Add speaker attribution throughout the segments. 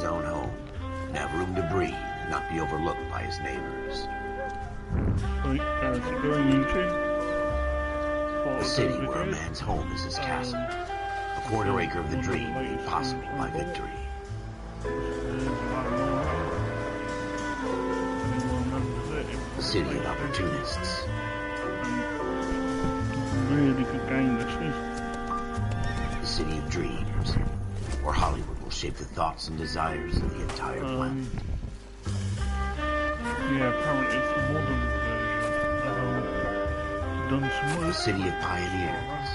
Speaker 1: his own home and have room to breathe and not be overlooked by his neighbors. A city where a man's home is his castle. A quarter acre of the dream made possible by victory. A city of opportunists.
Speaker 2: Really good game, this is.
Speaker 1: A city of dreams, where Hollywood will shape the thoughts and desires of the entire planet.
Speaker 2: Yeah, apparently it's the modern version. Done some work.
Speaker 1: A city of pioneers.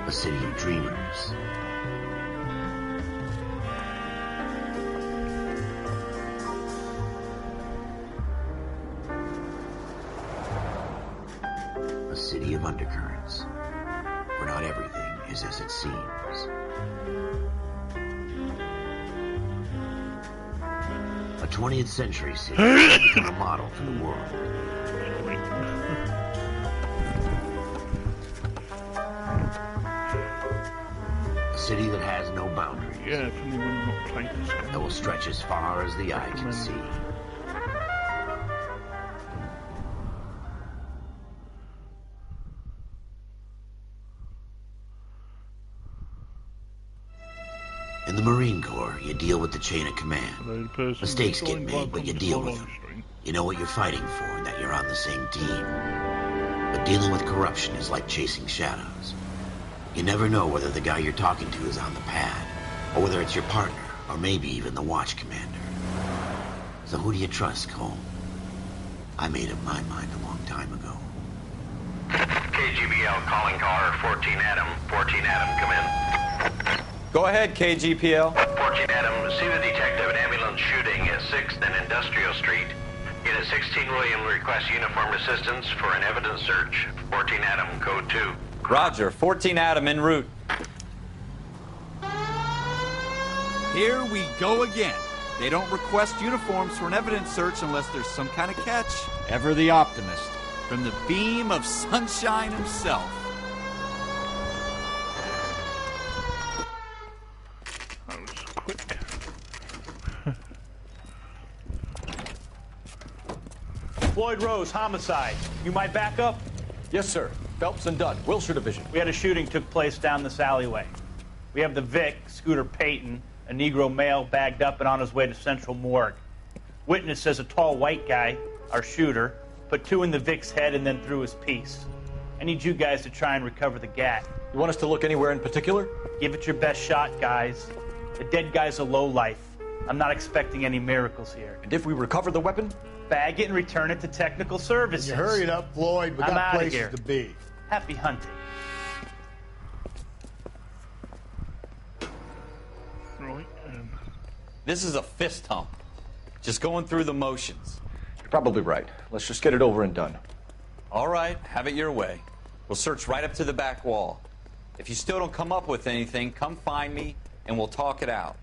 Speaker 1: A city of dreamers. A city of undercurrents, where not everything is as it seems. A 20th century city has become a model for the world. A city that has no boundaries.
Speaker 2: Yeah, for anyone not played this game.
Speaker 1: That will stretch as far as the eye can see. In the Marine Corps, you deal with the chain of command. Mistakes get made, but you deal with them. You know what you're fighting for and that you're on the same team. But dealing with corruption is like chasing shadows. You never know whether the guy you're talking to is on the pad, or whether it's your partner, or maybe even the watch commander. So who do you trust, Cole? I made up my mind a long time ago.
Speaker 3: KGBL calling caller 14 Adam. 14 Adam, come in.
Speaker 4: Go ahead, KGPL.
Speaker 3: 14 Adam, see the detective, an ambulance shooting at 6th and Industrial Street. Unit 16 William requests uniformed assistance for an evidence search. 14 Adam, code 2.
Speaker 4: Roger, 14 Adam en route.
Speaker 5: Here we go again. They don't request uniforms for an evidence search unless there's some kind of catch. Ever the optimist. From the beam of sunshine himself.
Speaker 2: That was quick.
Speaker 6: Floyd Rose, homicide. You might back up?
Speaker 7: Yes, sir. Phelps and Dunn, Wilshire Division.
Speaker 6: We had a shooting took place down this alleyway. We have the Vic, Scooter Payton, a Negro male bagged up and on his way to Central Morgue. Witness says a tall white guy, our shooter, put 2 in the Vic's head and then threw his piece. I need you guys to try and recover the gat.
Speaker 7: You want us to look anywhere in particular?
Speaker 6: Give it your best shot, guys. The dead guy's a lowlife. I'm not expecting any miracles here.
Speaker 7: And if we recover the weapon?
Speaker 6: Bag it and return it to technical services.
Speaker 8: You hurry it up, Floyd. We
Speaker 6: I'm
Speaker 8: got
Speaker 6: outta
Speaker 8: places
Speaker 6: here.
Speaker 8: to be.
Speaker 6: Happy hunting.
Speaker 2: Right.
Speaker 4: This is a fist hump. Just going through the motions.
Speaker 7: You're probably right. Let's just get it over and done.
Speaker 4: All right, have it your way. We'll search right up to the back wall. If you still don't come up with anything, come find me and we'll talk it out.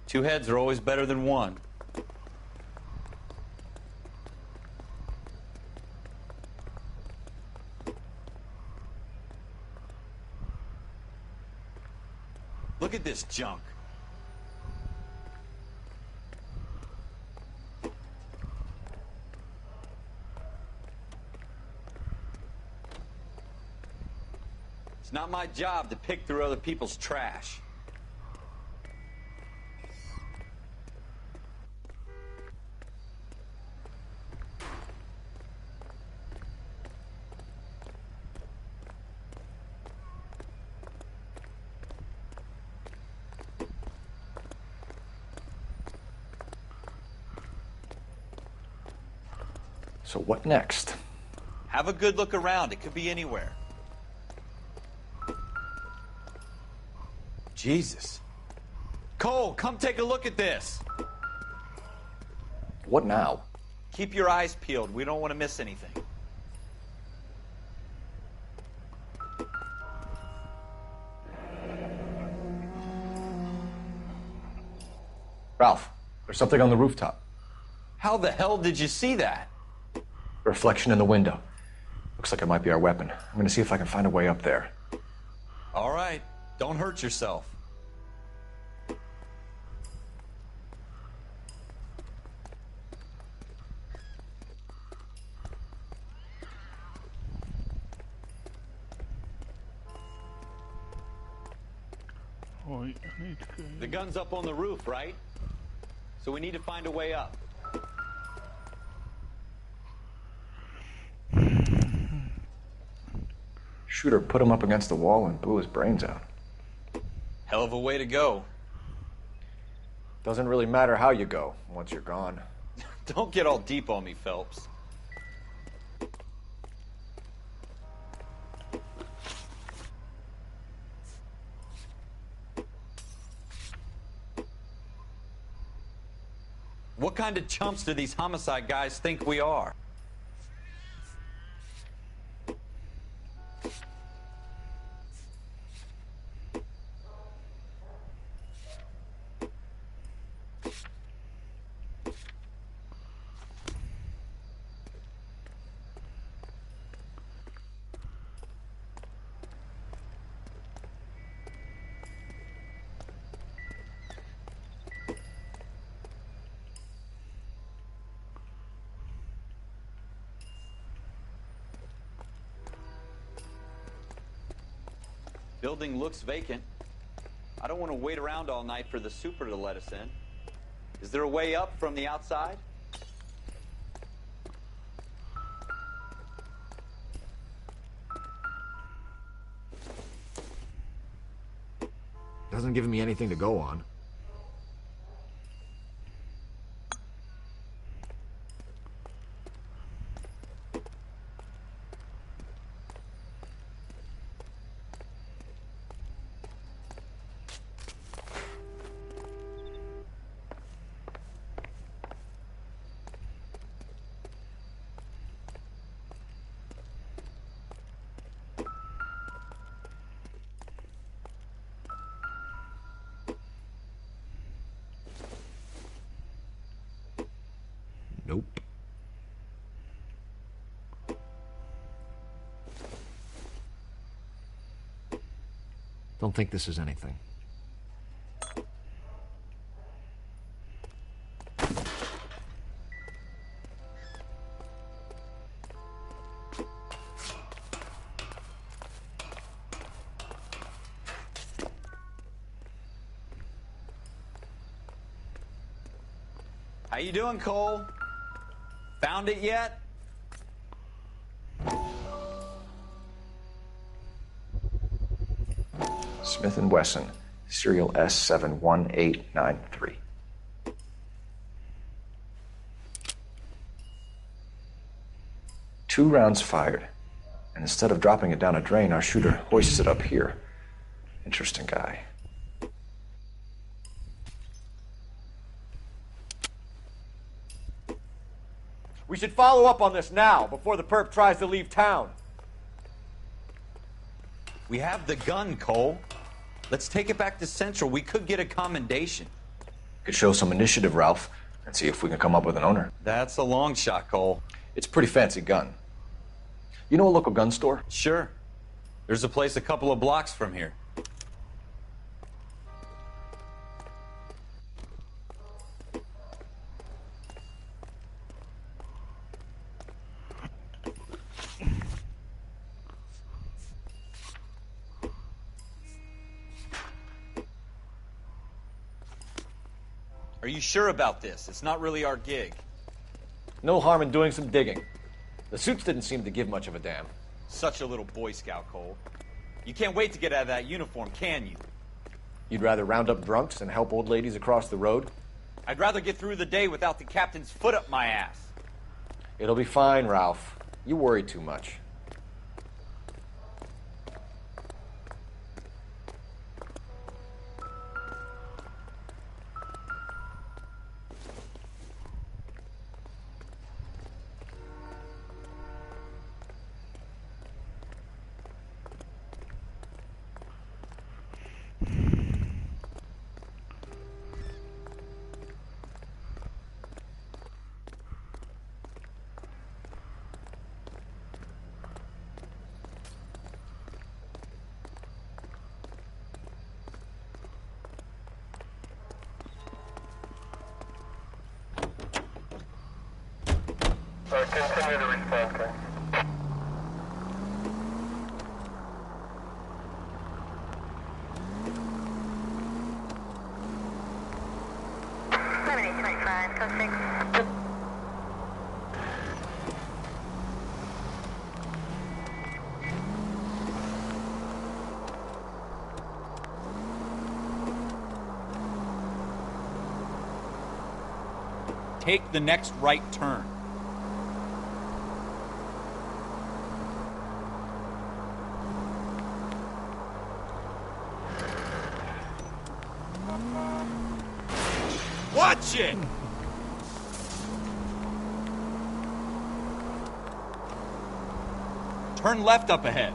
Speaker 4: 2 heads are always better than 1. Look at this junk. It's not my job to pick through other people's trash.
Speaker 7: So what next?
Speaker 4: Have a good look around. It could be anywhere. Jesus. Cole, come take a look at this.
Speaker 7: What now?
Speaker 4: Keep your eyes peeled. We don't want to miss anything.
Speaker 7: Ralph, there's something on the rooftop.
Speaker 4: How the hell did you see that?
Speaker 7: A reflection in the window. Looks like it might be our weapon. I'm gonna see if I can find a way up there.
Speaker 4: All right, don't hurt yourself.
Speaker 2: Right, I need to go.
Speaker 4: The gun's up on the roof, right? So we need to find a way up.
Speaker 7: Shooter put him up against the wall and blew his brains out.
Speaker 4: Hell of a way to go.
Speaker 7: Doesn't really matter how you go once you're gone.
Speaker 4: Don't get all deep on me, Phelps. What kind of chumps do these homicide guys think we are? Building looks vacant. I don't want to wait around all night for the super to let us in. Is there a way up from the outside?
Speaker 7: Doesn't give me anything to go on. Nope. Don't think this is anything.
Speaker 4: How you doing, Cole? Found it yet?
Speaker 7: Smith & Wesson, serial S71893. Two rounds fired, and instead of dropping it down a drain, our shooter hoists it up here. Interesting guy. We should follow up on this now, before the perp tries to leave town.
Speaker 4: We have the gun, Cole. Let's take it back to Central. We could get a commendation.
Speaker 7: Could show some initiative, Ralph, and see if we can come up with an owner.
Speaker 4: That's a long shot, Cole.
Speaker 7: It's a pretty fancy gun. You know a local gun store?
Speaker 4: Sure. There's a place a couple of blocks from here. Are you sure about this? It's not really our gig.
Speaker 7: No harm in doing some digging. The suits didn't seem to give much of a damn.
Speaker 4: Such a little Boy Scout, Cole. You can't wait to get out of that uniform, can you?
Speaker 7: You'd rather round up drunks than help old ladies across the road?
Speaker 4: I'd rather get through the day without the captain's foot up my ass.
Speaker 7: It'll be fine, Ralph. You worry too much.
Speaker 3: Continue to respond, sir.
Speaker 5: Take the next right turn. Watch it! Turn left up ahead.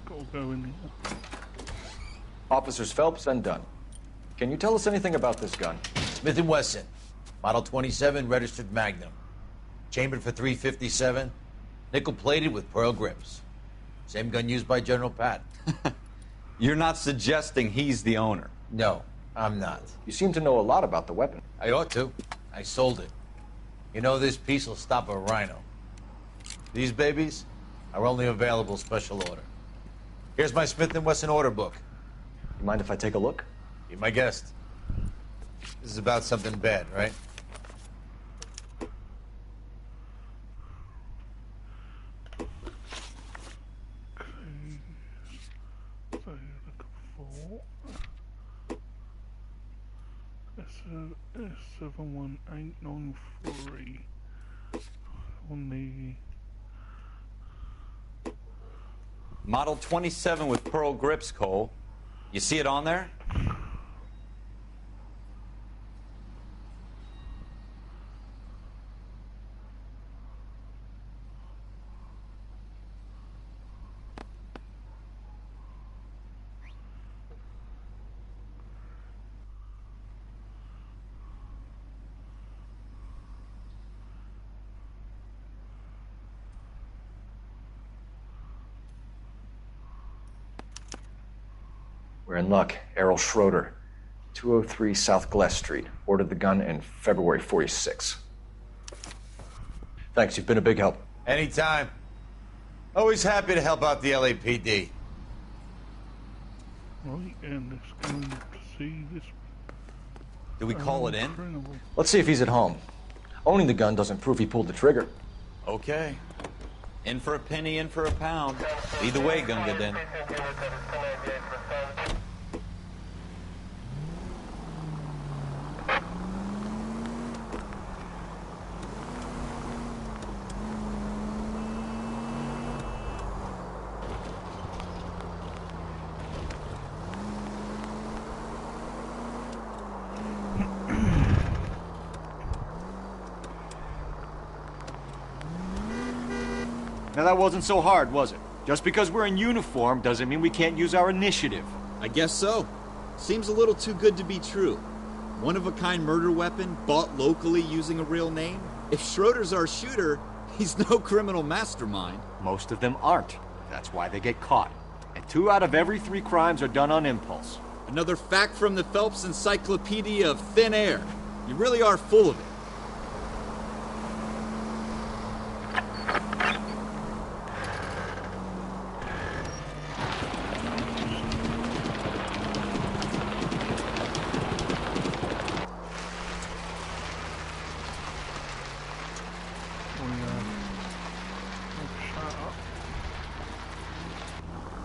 Speaker 2: Got to go in here.
Speaker 7: Officers Phelps and Dunn. Can you tell us anything about this gun?
Speaker 1: Smith & Wesson, Model 27, registered Magnum. Chambered for .357, nickel-plated with pearl grips. Same gun used by General Patton.
Speaker 4: You're not suggesting he's the owner?
Speaker 1: No, I'm not.
Speaker 7: You seem to know a lot about the weapon.
Speaker 1: I ought to. I sold it. You know, this piece will stop a rhino. These babies are only available special order. Here's my Smith & Wesson order book.
Speaker 7: You mind if I take a look?
Speaker 1: Be my guest. This is about something bad, right?
Speaker 2: So look for S71893 on the
Speaker 4: Model 27 with pearl grips, Cole. You see it on there?
Speaker 7: We're in luck. Errol Schroeder, 203 South Glass Street. Ordered the gun in February '46. Thanks, you've been a big help.
Speaker 1: Anytime. Always happy to help out the LAPD.
Speaker 2: right, and it's going to see this.
Speaker 4: Do we call it in?
Speaker 2: Incredible.
Speaker 7: Let's see if he's at home. Owning the gun doesn't prove he pulled the trigger.
Speaker 4: Okay. In for a penny, in for a pound. Either way, Gunga Din.
Speaker 5: Now that wasn't so hard, was it? Just because we're in uniform doesn't mean we can't use our initiative.
Speaker 8: I guess so. Seems a little too good to be true. One-of-a-kind murder weapon, bought locally using a real name? If Schroeder's our shooter, he's no criminal mastermind.
Speaker 5: Most of them aren't. That's why they get caught. And 2 out of every 3 crimes are done on impulse.
Speaker 8: Another fact from the Phelps Encyclopedia of Thin Air. You really are full of it.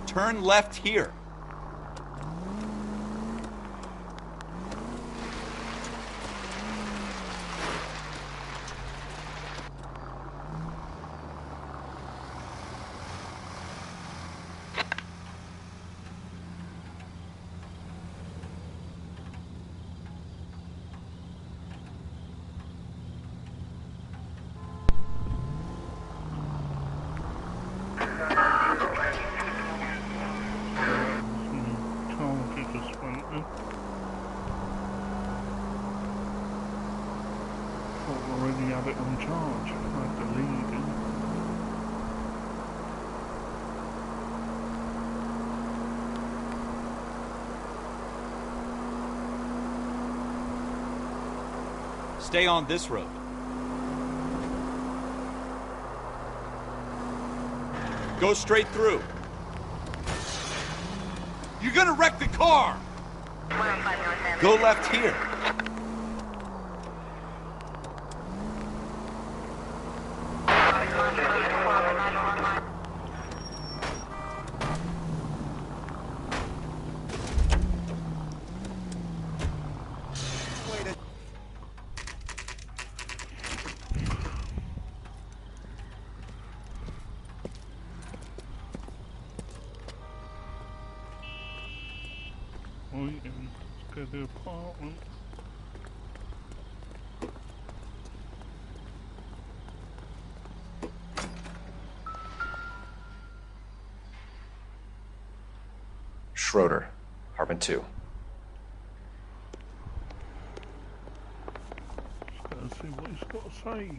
Speaker 5: Turn left here.
Speaker 2: already have it on charge. Like the lead, isn't it?
Speaker 5: Stay on this road. Go straight through. You're gonna wreck the car! Go left here.
Speaker 2: Waiting. Let's go to the apartment.
Speaker 7: Schroeder, apartment 2.
Speaker 2: Let's see what he's got to say.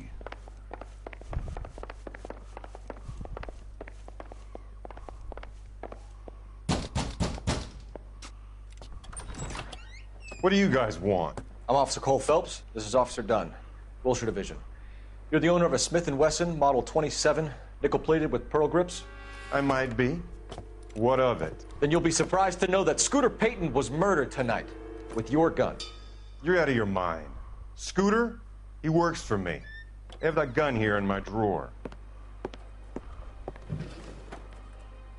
Speaker 9: What do you guys want?
Speaker 7: I'm Officer Cole Phelps. This is Officer Dunn, Wilshire Division. You're the owner of a Smith & Wesson Model 27, nickel-plated with pearl grips?
Speaker 9: I might be. What of it?
Speaker 7: Then you'll be surprised to know that Scooter Payton was murdered tonight with your gun.
Speaker 9: You're out of your mind. Scooter? He works for me. I have that gun here in my drawer.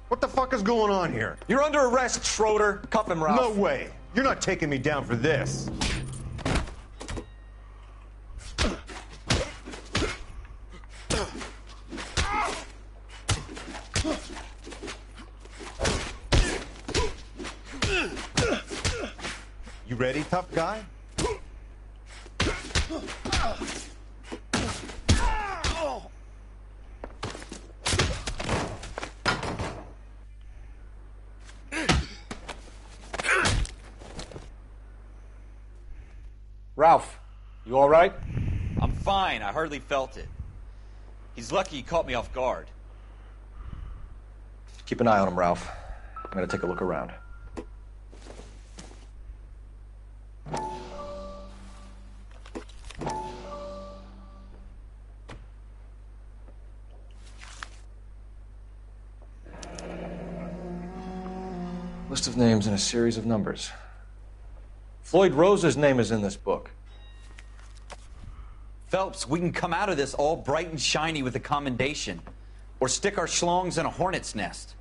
Speaker 9: What the fuck is going on here?
Speaker 7: You're under arrest, Schroeder. Cuff him, Ralph.
Speaker 9: No way. You're not taking me down for this. You ready, tough guy?
Speaker 7: Ralph, you all right?
Speaker 4: I'm fine. I hardly felt it. He's lucky he caught me off guard.
Speaker 7: Keep an eye on him, Ralph. I'm gonna take a look around. List of names and a series of numbers. Floyd Rose's name is in this book.
Speaker 4: Phelps, we can come out of this all bright and shiny with a commendation. Or stick our schlongs in a hornet's nest.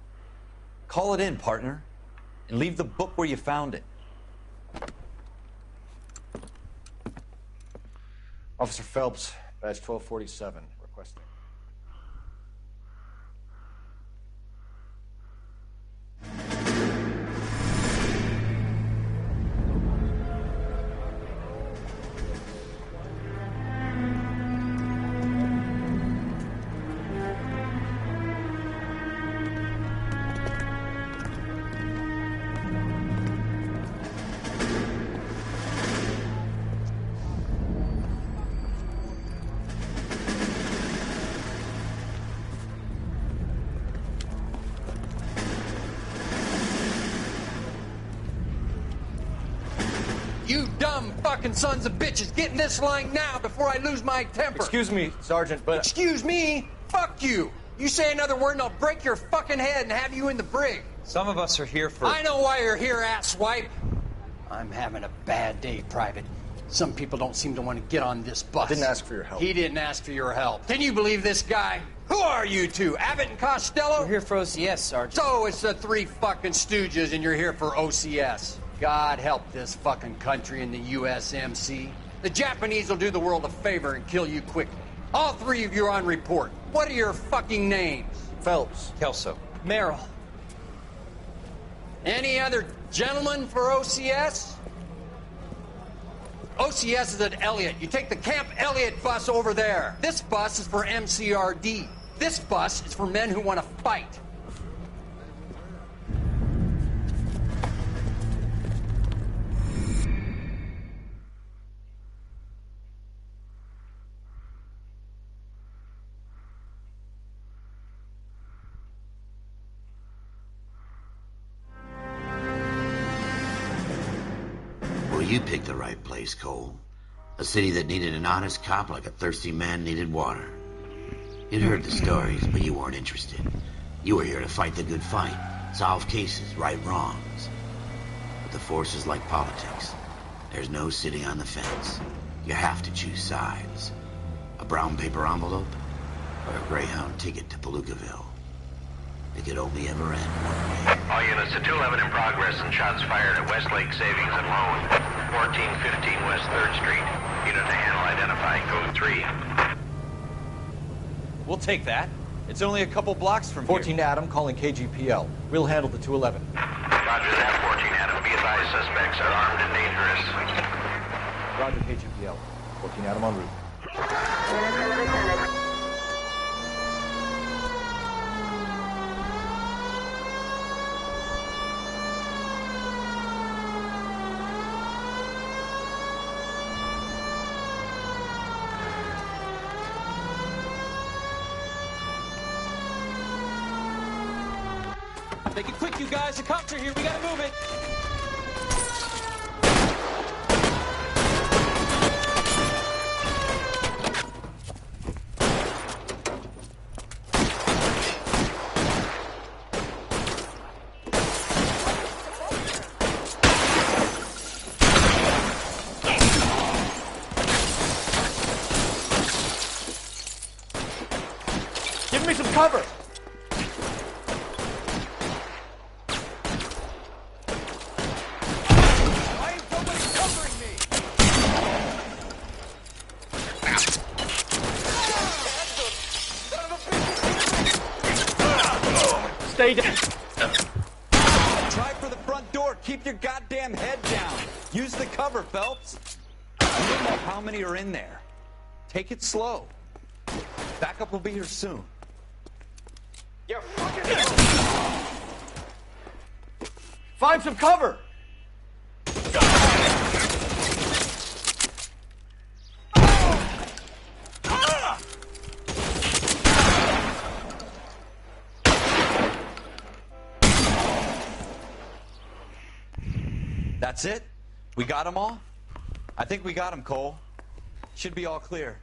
Speaker 4: Call it in, partner. And leave the book where you found it.
Speaker 7: Officer Phelps, badge 1247, requesting.
Speaker 10: You dumb fucking sons of bitches, get in this line now before I lose my temper.
Speaker 7: Excuse me, Sergeant, but...
Speaker 10: Excuse me? Fuck you. You say another word and I'll break your fucking head and have you in the brig.
Speaker 4: Some of us are here for...
Speaker 10: I know why you're here, asswipe. I'm having a bad day, Private. Some people don't seem to want to get on this bus.
Speaker 7: Didn't ask for your help.
Speaker 10: He didn't ask for your help. Can you believe this guy? Who are you two, Abbott and Costello?
Speaker 11: We're here for OCS, Sergeant.
Speaker 10: So it's the three fucking stooges and you're here for OCS. God help this fucking country and the USMC. The Japanese will do the world a favor and kill you quickly. All three of you are on report. What are your fucking names?
Speaker 7: Phelps.
Speaker 4: Kelso.
Speaker 11: Merrill.
Speaker 10: Any other gentlemen for OCS? OCS is at Elliott. You take the Camp Elliott bus over there. This bus is for MCRD. This bus is for men who want to fight.
Speaker 1: you picked the right place, Cole. A city that needed an honest cop like a thirsty man needed water. You'd heard the stories, but you weren't interested. You were here to fight the good fight, solve cases, right wrongs. But the force is like politics. There's no sitting on the fence. You have to choose sides. A brown paper envelope, or a Greyhound ticket to Palookaville. It could only ever end one way.
Speaker 3: All units to 211 in progress and shots fired at Westlake Savings and Loan, 1415 West 3rd Street. Unit to handle identify, code 3.
Speaker 4: We'll take that. It's only a couple blocks from
Speaker 7: 14 Adam calling KGPL. We'll handle the 211.
Speaker 3: Roger that, 14 Adam. Be advised, suspects are armed and dangerous.
Speaker 7: Roger KGPL. 14 Adam en route.
Speaker 4: Make it quick, you guys. The cops are here. We gotta move it.
Speaker 7: Give me some cover!
Speaker 4: Stay down. Try for the front door. Keep your goddamn head down. Use the cover, Phelps. You don't know how many are in there. Take it slow. Backup will be here soon.
Speaker 7: You're fucking... Find some cover!
Speaker 4: That's it? We got them all? I think we got them, Cole. Should be all clear.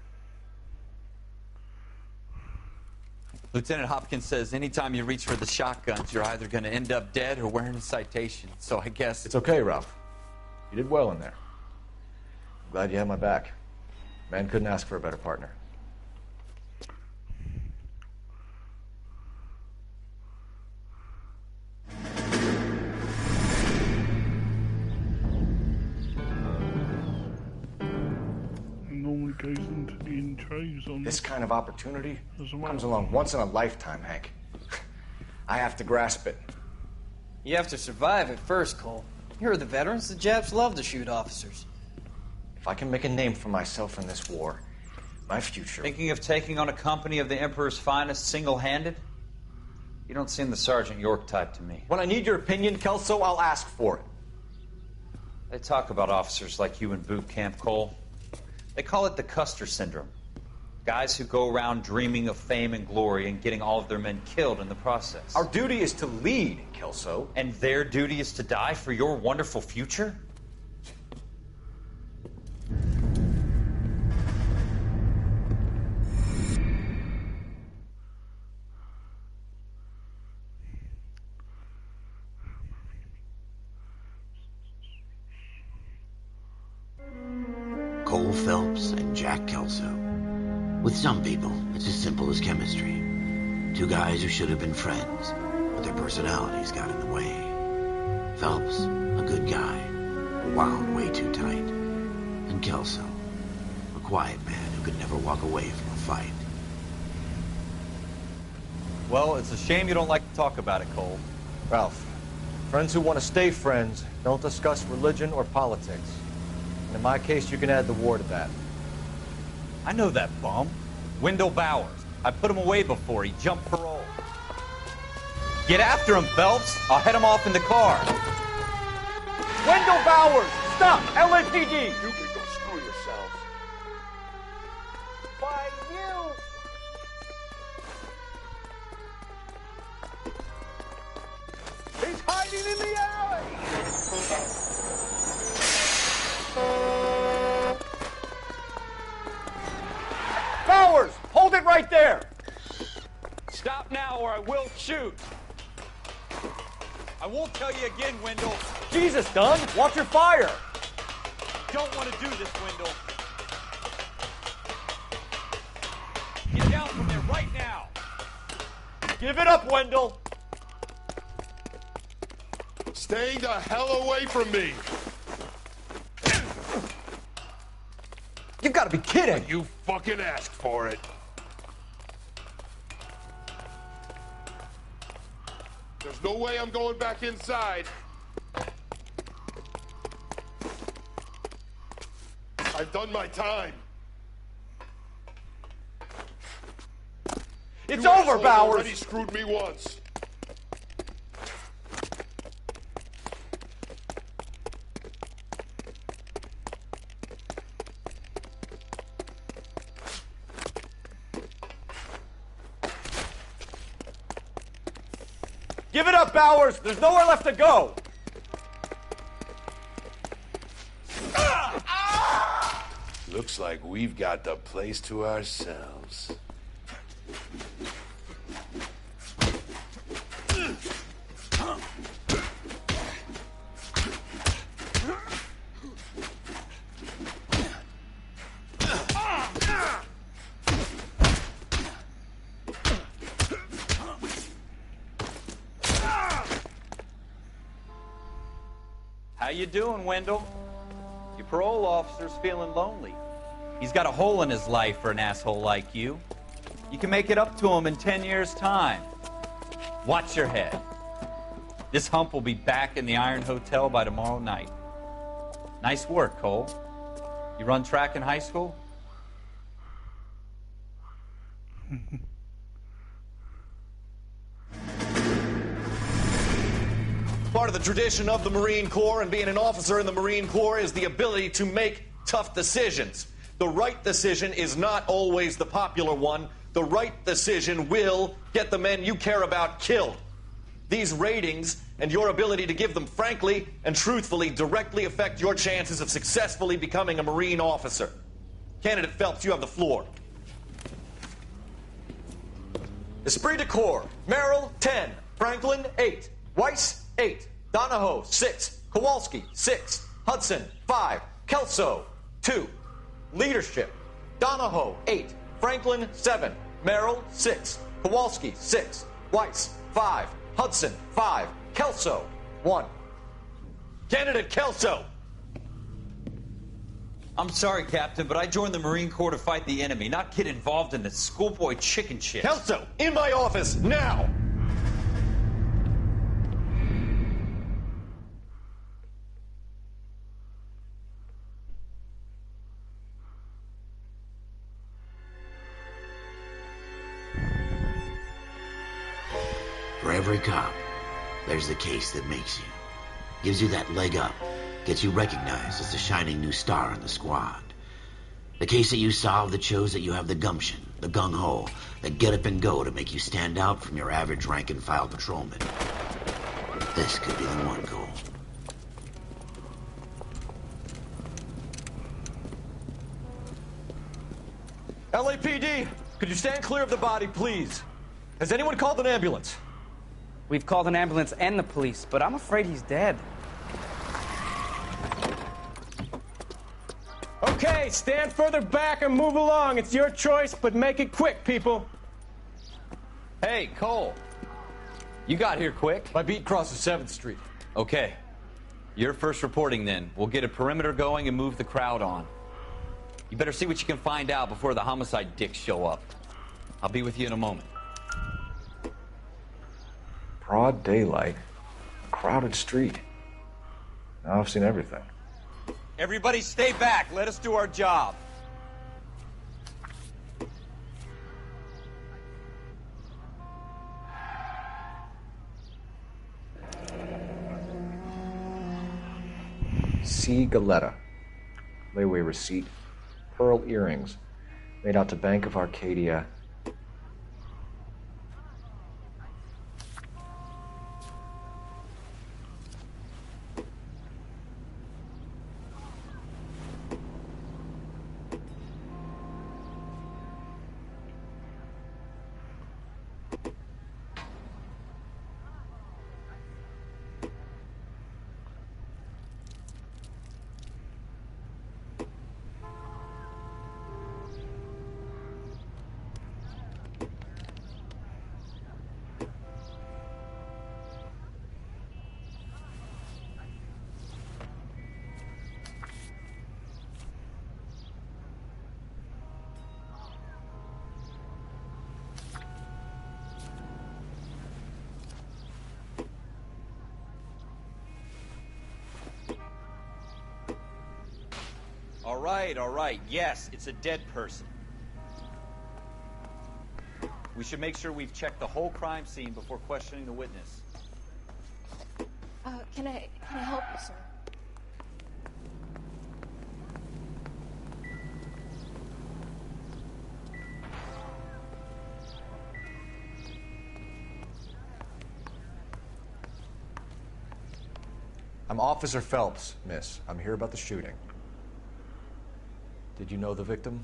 Speaker 4: Lieutenant Hopkins says anytime you reach for the shotguns, you're either going to end up dead or wearing a citation. So I guess...
Speaker 7: It's okay, Ralph. You did well in there. I'm glad you had my back. Man couldn't ask for a better partner.
Speaker 2: Normally goes into the intros on
Speaker 7: This kind of opportunity
Speaker 2: As well.
Speaker 7: comes along once in a lifetime, Hank. I have to grasp it.
Speaker 11: You have to survive it first, Cole. Here are the veterans. The Japs love to shoot officers.
Speaker 7: If I can make a name for myself in this war, my future...
Speaker 6: Thinking of taking on a company of the Emperor's finest single-handed? You don't seem the Sergeant York type to me.
Speaker 7: When I need your opinion, Kelso, I'll ask for it.
Speaker 6: They talk about officers like you in boot camp, Cole. They call it the Custer Syndrome. Guys who go around dreaming of fame and glory and getting all of their men killed in the process.
Speaker 7: Our duty is to lead, Kelso.
Speaker 6: And their duty is to die for your wonderful future?
Speaker 1: Cole Phelps and Jack Kelso. With some people, it's as simple as chemistry. Two guys who should have been friends, but their personalities got in the way. Phelps, a good guy, wound way too tight. And Kelso, a quiet man who could never walk away from a fight.
Speaker 4: Well, it's a shame you don't like to talk about it, Cole.
Speaker 7: Ralph, friends who want to stay friends don't discuss religion or politics. And in my case, you can add the war to that.
Speaker 4: I know that bum. Wendell Bowers. I put him away before he jumped parole. Get after him, Phelps. I'll head him off in the car.
Speaker 7: Wendell Bowers! Stop! LAPD!
Speaker 12: You can go screw yourself. Why, you... He's hiding in the alley!
Speaker 5: won't tell you again, Wendell.
Speaker 7: Jesus, Dunn, watch your fire.
Speaker 5: Don't want to do this, Wendell. Get down from there right now.
Speaker 7: Give it up, Wendell.
Speaker 13: Stay the hell away from me.
Speaker 7: You've got to be kidding.
Speaker 13: You fucking asked for it. There's no way I'm going back inside. I've done my time.
Speaker 7: It's
Speaker 13: You
Speaker 7: over,
Speaker 13: assholes
Speaker 7: Bowers.
Speaker 13: already screwed me once.
Speaker 7: Give it up, Bowers. There's nowhere left to go.
Speaker 13: Looks like we've got the place to ourselves.
Speaker 5: How you doing, Wendell? Your parole officer's feeling lonely. He's got a hole in his life for an asshole like you. You can make it up to him in 10 years' time. Watch your head. This hump will be back in the Iron Hotel by tomorrow night. Nice work, Cole. You run track in high school?
Speaker 14: Part of the tradition of the Marine Corps and being an officer in the Marine Corps is the ability to make tough decisions. The right decision is not always the popular one. The right decision will get the men you care about killed. These ratings and your ability to give them frankly and truthfully directly affect your chances of successfully becoming a Marine officer. Candidate Phelps, you have the floor. Esprit de Corps, Merrill, 10. Franklin, 8. Weiss, 8. Donahoe, 6. Kowalski, 6. Hudson, 5. Kelso, 2. Leadership, Donahoe, 8. Franklin, 7. Merrill, 6. Kowalski, 6. Weiss, 5. Hudson, 5. Kelso, 1. Candidate Kelso.
Speaker 5: I'm sorry, Captain, but I joined the Marine Corps to fight the enemy, not get involved in this schoolboy chicken shit.
Speaker 14: Kelso, in my office, now!
Speaker 1: For every cop, there's the case that makes you. Gives you that leg up. Gets you recognized as the shining new star in the squad. The case that you solve that shows that you have the gumption, the gung-ho, the get up and go to make you stand out from your average rank-and-file patrolman. This could be the one, Cole.
Speaker 14: LAPD, could you stand clear of the body, please? Has anyone called an ambulance?
Speaker 15: We've called an ambulance and the police, but I'm afraid he's dead.
Speaker 16: Okay, stand further back and move along. It's your choice, but make it quick, people.
Speaker 5: Hey, Cole. You got here quick.
Speaker 14: My beat crosses 7th Street.
Speaker 5: Okay. You're first reporting then. We'll get a perimeter going and move the crowd on. You better see what you can find out before the homicide dicks show up. I'll be with you in a moment.
Speaker 7: Broad daylight, crowded street. Now I've seen everything.
Speaker 5: Everybody stay back. Let us do our job.
Speaker 7: C. Galetta. Layaway receipt. Pearl earrings. Made out to Bank of Arcadia.
Speaker 5: all right. Yes, it's a dead person. We should make sure we've checked the whole crime scene before questioning the witness.
Speaker 17: Can I help you, sir?
Speaker 7: I'm Officer Phelps, miss. I'm here about the shooting. Did you know the victim?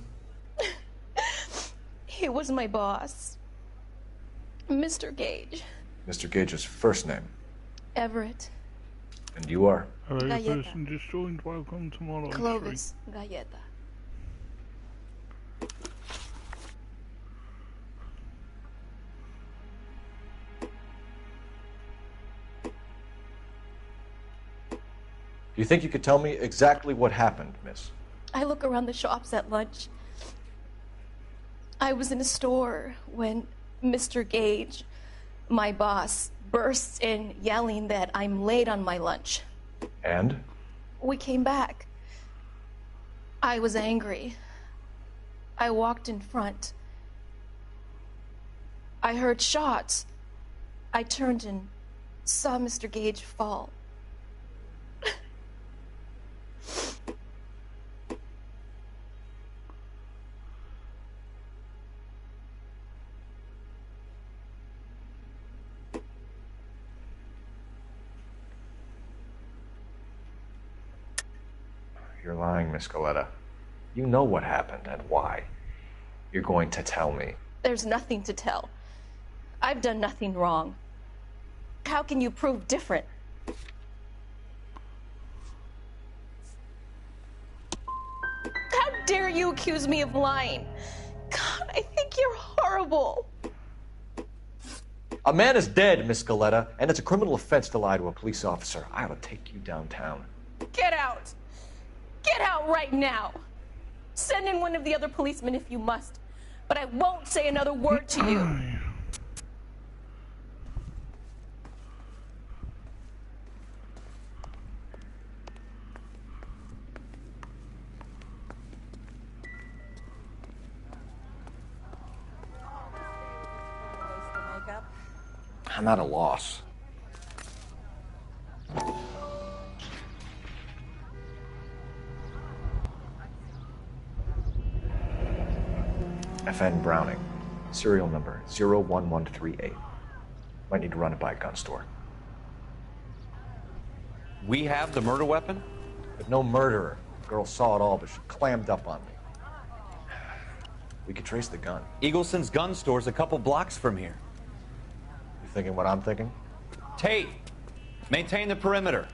Speaker 17: He was my boss. Mr. Gage.
Speaker 7: Mr. Gage's first name.
Speaker 17: Everett.
Speaker 7: And you are?
Speaker 2: Hello,
Speaker 17: Galleta.
Speaker 2: person just joined. Welcome to my live
Speaker 17: Clovis Galleta.
Speaker 7: Do you think you could tell me exactly what happened, miss?
Speaker 17: I look around the shops at lunch. I was in a store when Mr. Gage, my boss, bursts in yelling that I'm late on my lunch.
Speaker 7: And?
Speaker 17: We came back. I was angry. I walked in front. I heard shots. I turned and saw Mr. Gage fall.
Speaker 7: You're lying, Miss Galleta. You know what happened and why. You're going to tell me.
Speaker 17: There's nothing to tell. I've done nothing wrong. How can you prove different? How dare you accuse me of lying? God, I think you're horrible.
Speaker 7: A man is dead, Miss Galleta, and it's a criminal offense to lie to a police officer. I ought to take you downtown.
Speaker 17: Get out. Get out right now. Send in one of the other policemen if you must, but I won't say another word to you.
Speaker 7: I'm at a loss. FN Browning, serial number 01138. Might need to run it by a gun store.
Speaker 5: We have the murder weapon?
Speaker 7: But no murderer. The girl saw it all, but she clammed up on me. We could trace the gun.
Speaker 5: Eagleson's gun store's a couple blocks from here.
Speaker 7: You thinking what I'm thinking?
Speaker 5: Tate, maintain the perimeter.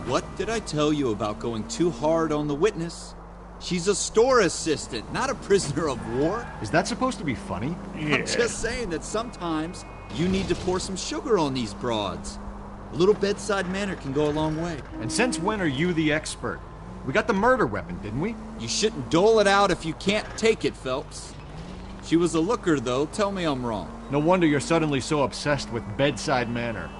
Speaker 8: What did I tell you about going too hard on the witness? She's a store assistant, not a prisoner of war.
Speaker 18: Is that supposed to be funny?
Speaker 8: Yeah. I'm just saying that sometimes you need to pour some sugar on these broads. A little bedside manner can go a long way.
Speaker 18: And since when are you the expert? We got the murder weapon, didn't we?
Speaker 8: You shouldn't dole it out if you can't take it, Phelps. She was a looker, though. Tell me I'm wrong.
Speaker 18: No wonder you're suddenly so obsessed with bedside manner.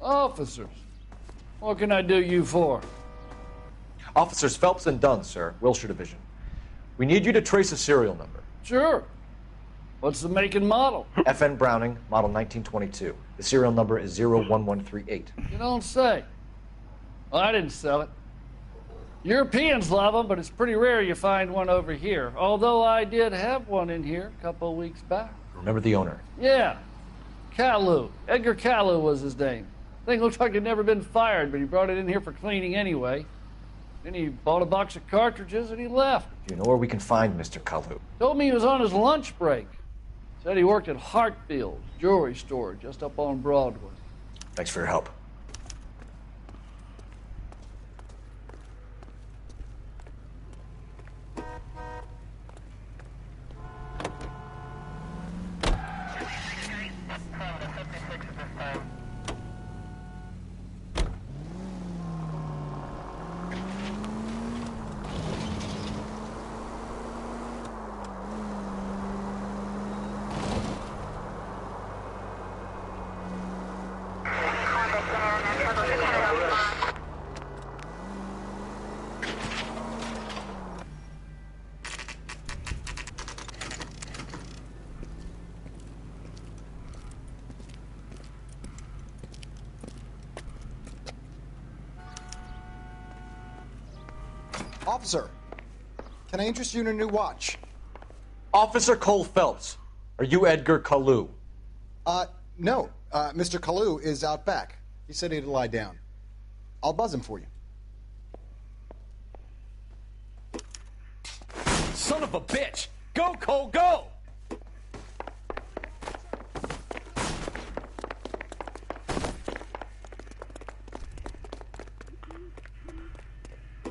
Speaker 19: Officers, what can I do you for?
Speaker 7: Officers Phelps and Dunn, sir, Wilshire Division. We need you to trace a serial number.
Speaker 19: Sure. What's the make and model?
Speaker 7: FN Browning, model 1922. The serial number is 01138.
Speaker 19: You don't say. Well, I didn't sell it. Europeans love them, but it's pretty rare you find one over here. Although I did have one in here a couple of weeks back.
Speaker 7: Remember the owner?
Speaker 19: Yeah. Kalu. Edgar Kalu was his name. Thing looked like he'd never been fired, but he brought it in here for cleaning anyway. Then he bought a box of cartridges and he left.
Speaker 7: Do you know where we can find Mr. Kalu?
Speaker 19: Told me he was on his lunch break. Said he worked at Hartfield's jewelry store just up on Broadway.
Speaker 7: Thanks for your help.
Speaker 20: Officer, can I interest you in a new watch?
Speaker 7: Officer Cole Phelps, are you Edgar Kalu?
Speaker 20: No. Mr. Kalu is out back. He said he'd lie down. I'll buzz him for you.
Speaker 14: Son of a bitch! Go, Cole, go!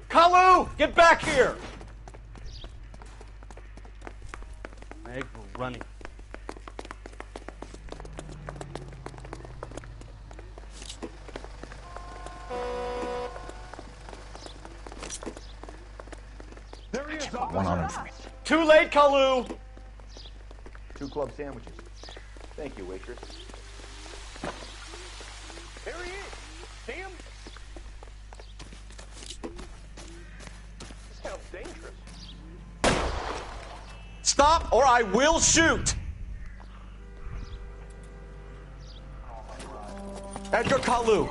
Speaker 6: Kalu, get back here! Meg, we're running.
Speaker 14: There he is.
Speaker 7: One on him for me.
Speaker 6: Too late, Kalu!
Speaker 18: 2 club sandwiches. Thank you, waitress.
Speaker 14: There he is. See him? This sounds dangerous. Stop or I will shoot! Edgar Kalu,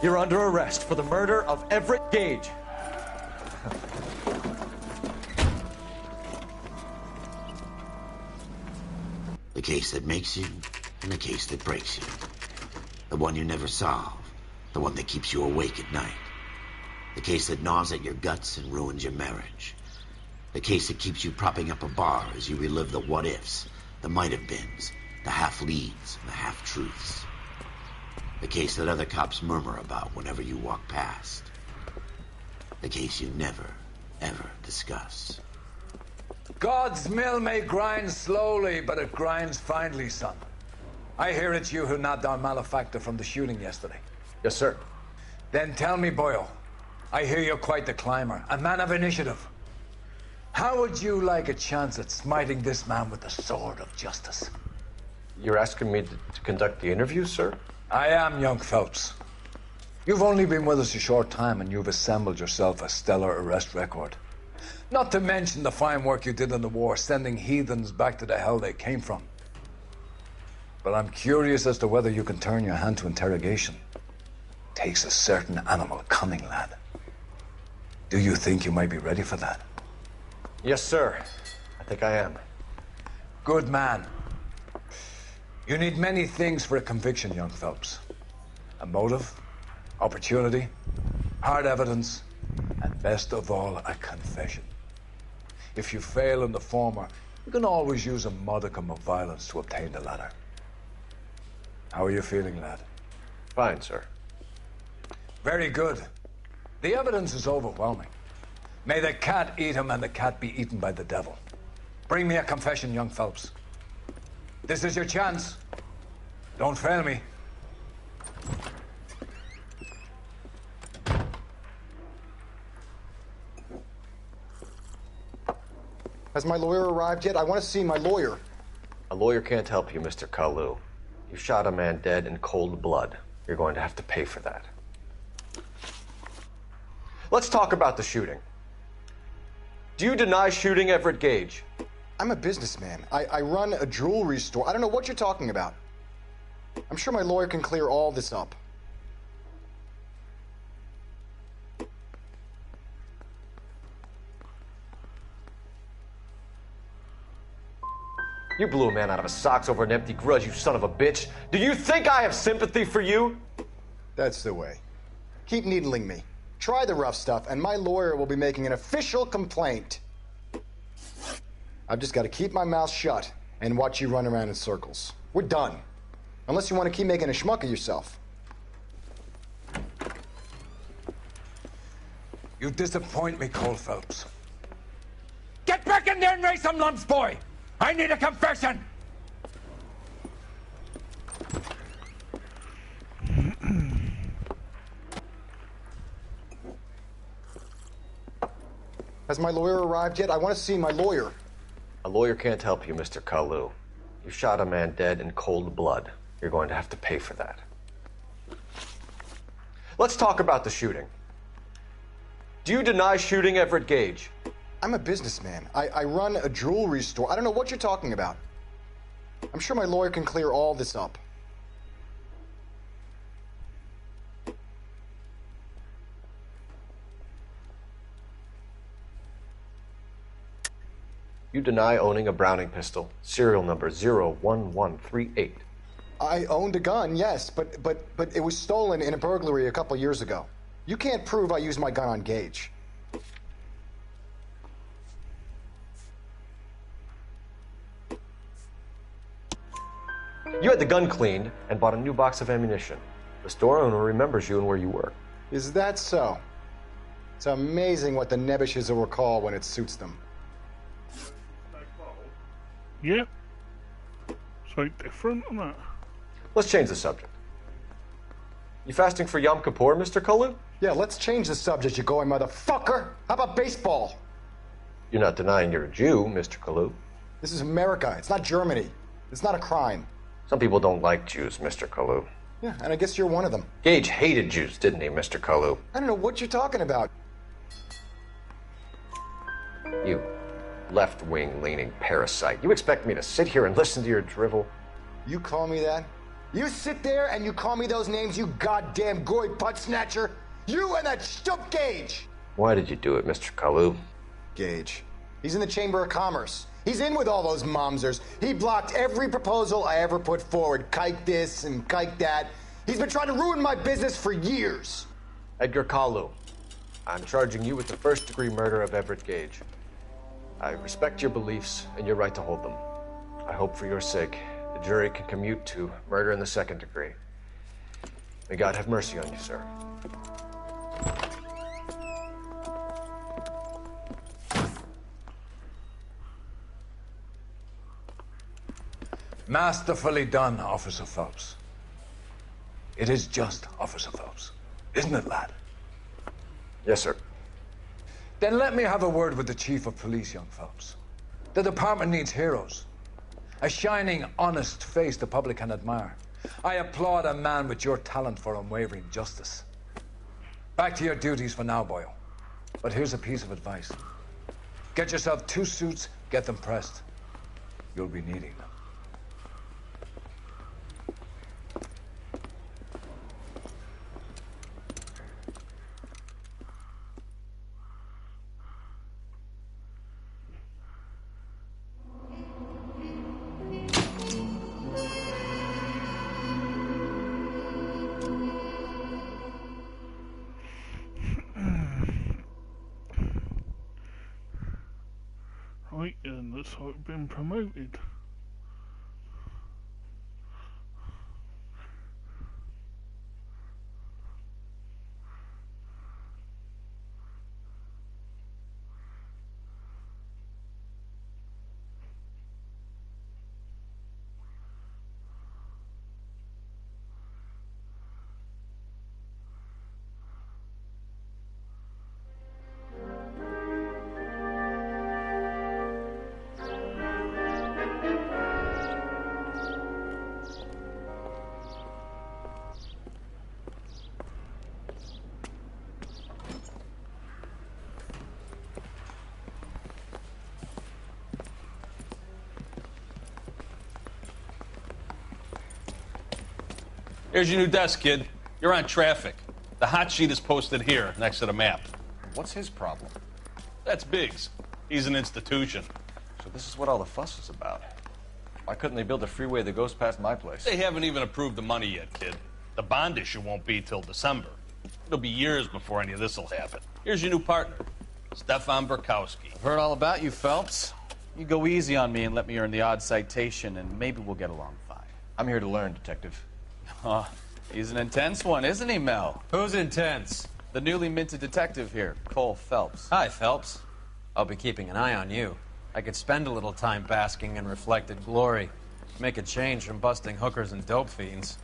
Speaker 14: you're under arrest for the murder of Everett Gage.
Speaker 1: The case that makes you, and the case that breaks you. The one you never solve. The one that keeps you awake at night. The case that gnaws at your guts and ruins your marriage. The case that keeps you propping up a bar as you relive the what-ifs, the might-have-beens, the half-leads, and the half-truths. The case that other cops murmur about whenever you walk past. The case you never, ever discuss.
Speaker 12: God's mill may grind slowly, but it grinds finely, son. I hear it's you who nabbed our malefactor from the shooting yesterday.
Speaker 7: Yes, sir.
Speaker 12: Then tell me, Boyle, I hear you're quite the climber, a man of initiative. How would you like a chance at smiting this man with the sword of justice?
Speaker 7: You're asking me to conduct the interview, sir?
Speaker 12: I am, young Phelps. You've only been with us a short time and you've assembled yourself a stellar arrest record. Not to mention the fine work you did in the war, sending heathens back to the hell they came from. But I'm curious as to whether you can turn your hand to interrogation. Takes a certain animal cunning, lad. Do you think you might be ready for that?
Speaker 7: Yes, sir. I think I am.
Speaker 12: Good man. You need many things for a conviction, young Phelps. A motive, opportunity, hard evidence, and best of all, a confession. If you fail in the former, you can always use a modicum of violence to obtain the latter. How are you feeling, lad?
Speaker 7: Fine, sir.
Speaker 12: Very good. The evidence is overwhelming. May the cat eat him and the cat be eaten by the devil. Bring me a confession, young Phelps. This is your chance. Don't fail me.
Speaker 20: Has my lawyer arrived yet? I want to see my lawyer.
Speaker 7: A lawyer can't help you, Mr. Kalu. You shot a man dead in cold blood. You're going to have to pay for that. Let's talk about the shooting. Do you deny shooting Everett Gage?
Speaker 20: I'm a businessman. I run a jewelry store. I don't know what you're talking about. I'm sure my lawyer can clear all this up.
Speaker 7: You blew a man out of his socks over an empty grudge, you son of a bitch. Do you think I have sympathy for you?
Speaker 20: That's the way. Keep needling me. Try the rough stuff, and my lawyer will be making an official complaint. I've just got to keep my mouth shut and watch you run around in circles. We're done. Unless you want to keep making a schmuck of yourself.
Speaker 12: You disappoint me, Cole Phelps.
Speaker 21: Get back in there and raise some lumps, boy! I need a confession!
Speaker 20: Has my lawyer arrived yet? I want to see my lawyer.
Speaker 7: A lawyer can't help you, Mr. Kalu. You shot a man dead in cold blood. You're going to have to pay for that. Let's talk about the shooting. Do you deny shooting Everett Gage?
Speaker 20: I'm a businessman. I run a jewelry store. I don't know what you're talking about. I'm sure my lawyer can clear all this up.
Speaker 7: You deny owning a Browning pistol, serial number 01138.
Speaker 20: I owned a gun, yes, but it was stolen in a burglary a couple years ago. You can't prove I used my gun on Gage.
Speaker 7: You had the gun cleaned and bought a new box of ammunition. The store owner remembers you and where you work.
Speaker 20: Is that so? It's amazing what the Nebbishes will recall when it suits them.
Speaker 2: Yep. So different on that.
Speaker 7: Let's change the subject. You fasting for Yom Kippur, Mr. Kalu?
Speaker 20: Yeah, let's change the subject, you going motherfucker. How about baseball?
Speaker 7: You're not denying you're a Jew, Mr. Kalu.
Speaker 20: This is America. It's not Germany. It's not a crime.
Speaker 7: Some people don't like Jews, Mr. Kalu.
Speaker 20: Yeah, and I guess you're one of them.
Speaker 7: Gage hated Jews, didn't he, Mr. Kalu?
Speaker 20: I don't know what you're talking about.
Speaker 7: You left-wing leaning parasite. You expect me to sit here and listen to your drivel?
Speaker 20: You call me that? You sit there and you call me those names, you goddamn goy butt snatcher? You and that stup Gage!
Speaker 7: Why did you do it, Mr. Kalu?
Speaker 20: Gage. He's in the Chamber of Commerce. He's in with all those momsers. He blocked every proposal I ever put forward. Kike this and kike that. He's been trying to ruin my business for years.
Speaker 7: Edgar Kalu, I'm charging you with the first-degree murder of Everett Gage. I respect your beliefs and your right to hold them. I hope for your sake the jury can commute to murder in the second degree. May God have mercy on you, sir.
Speaker 12: Masterfully done, Officer Phelps. It is just, Officer Phelps. Isn't it, lad?
Speaker 7: Yes, sir.
Speaker 12: Then let me have a word with the Chief of Police, young Phelps. The department needs heroes. A shining, honest face the public can admire. I applaud a man with your talent for unwavering justice. Back to your duties for now, boyo. But here's a piece of advice. Get yourself 2 suits, get them pressed. You'll be needing them.
Speaker 2: Right, and looks like we've been promoted.
Speaker 22: Here's your new desk, kid. You're on traffic. The hot sheet is posted here, next to the map.
Speaker 14: What's his problem?
Speaker 22: That's Biggs. He's an institution.
Speaker 14: So this is what all the fuss is about.
Speaker 7: Why couldn't they build a freeway that goes past my place?
Speaker 22: They haven't even approved the money yet, kid. The bond issue won't be till December. It'll be years before any of this will happen. Here's your new partner, Stefan Burkowski.
Speaker 5: I've heard all about you, Phelps. You go easy on me and let me earn the odd citation, and maybe we'll get along fine.
Speaker 7: I'm here to learn, Detective.
Speaker 5: Oh, he's an intense one, isn't he, Mel?
Speaker 11: Who's intense?
Speaker 5: The newly minted detective here, Cole Phelps.
Speaker 11: Hi, Phelps. I'll be keeping an eye on you. I could spend a little time basking in reflected glory. Make a change from busting hookers and dope fiends.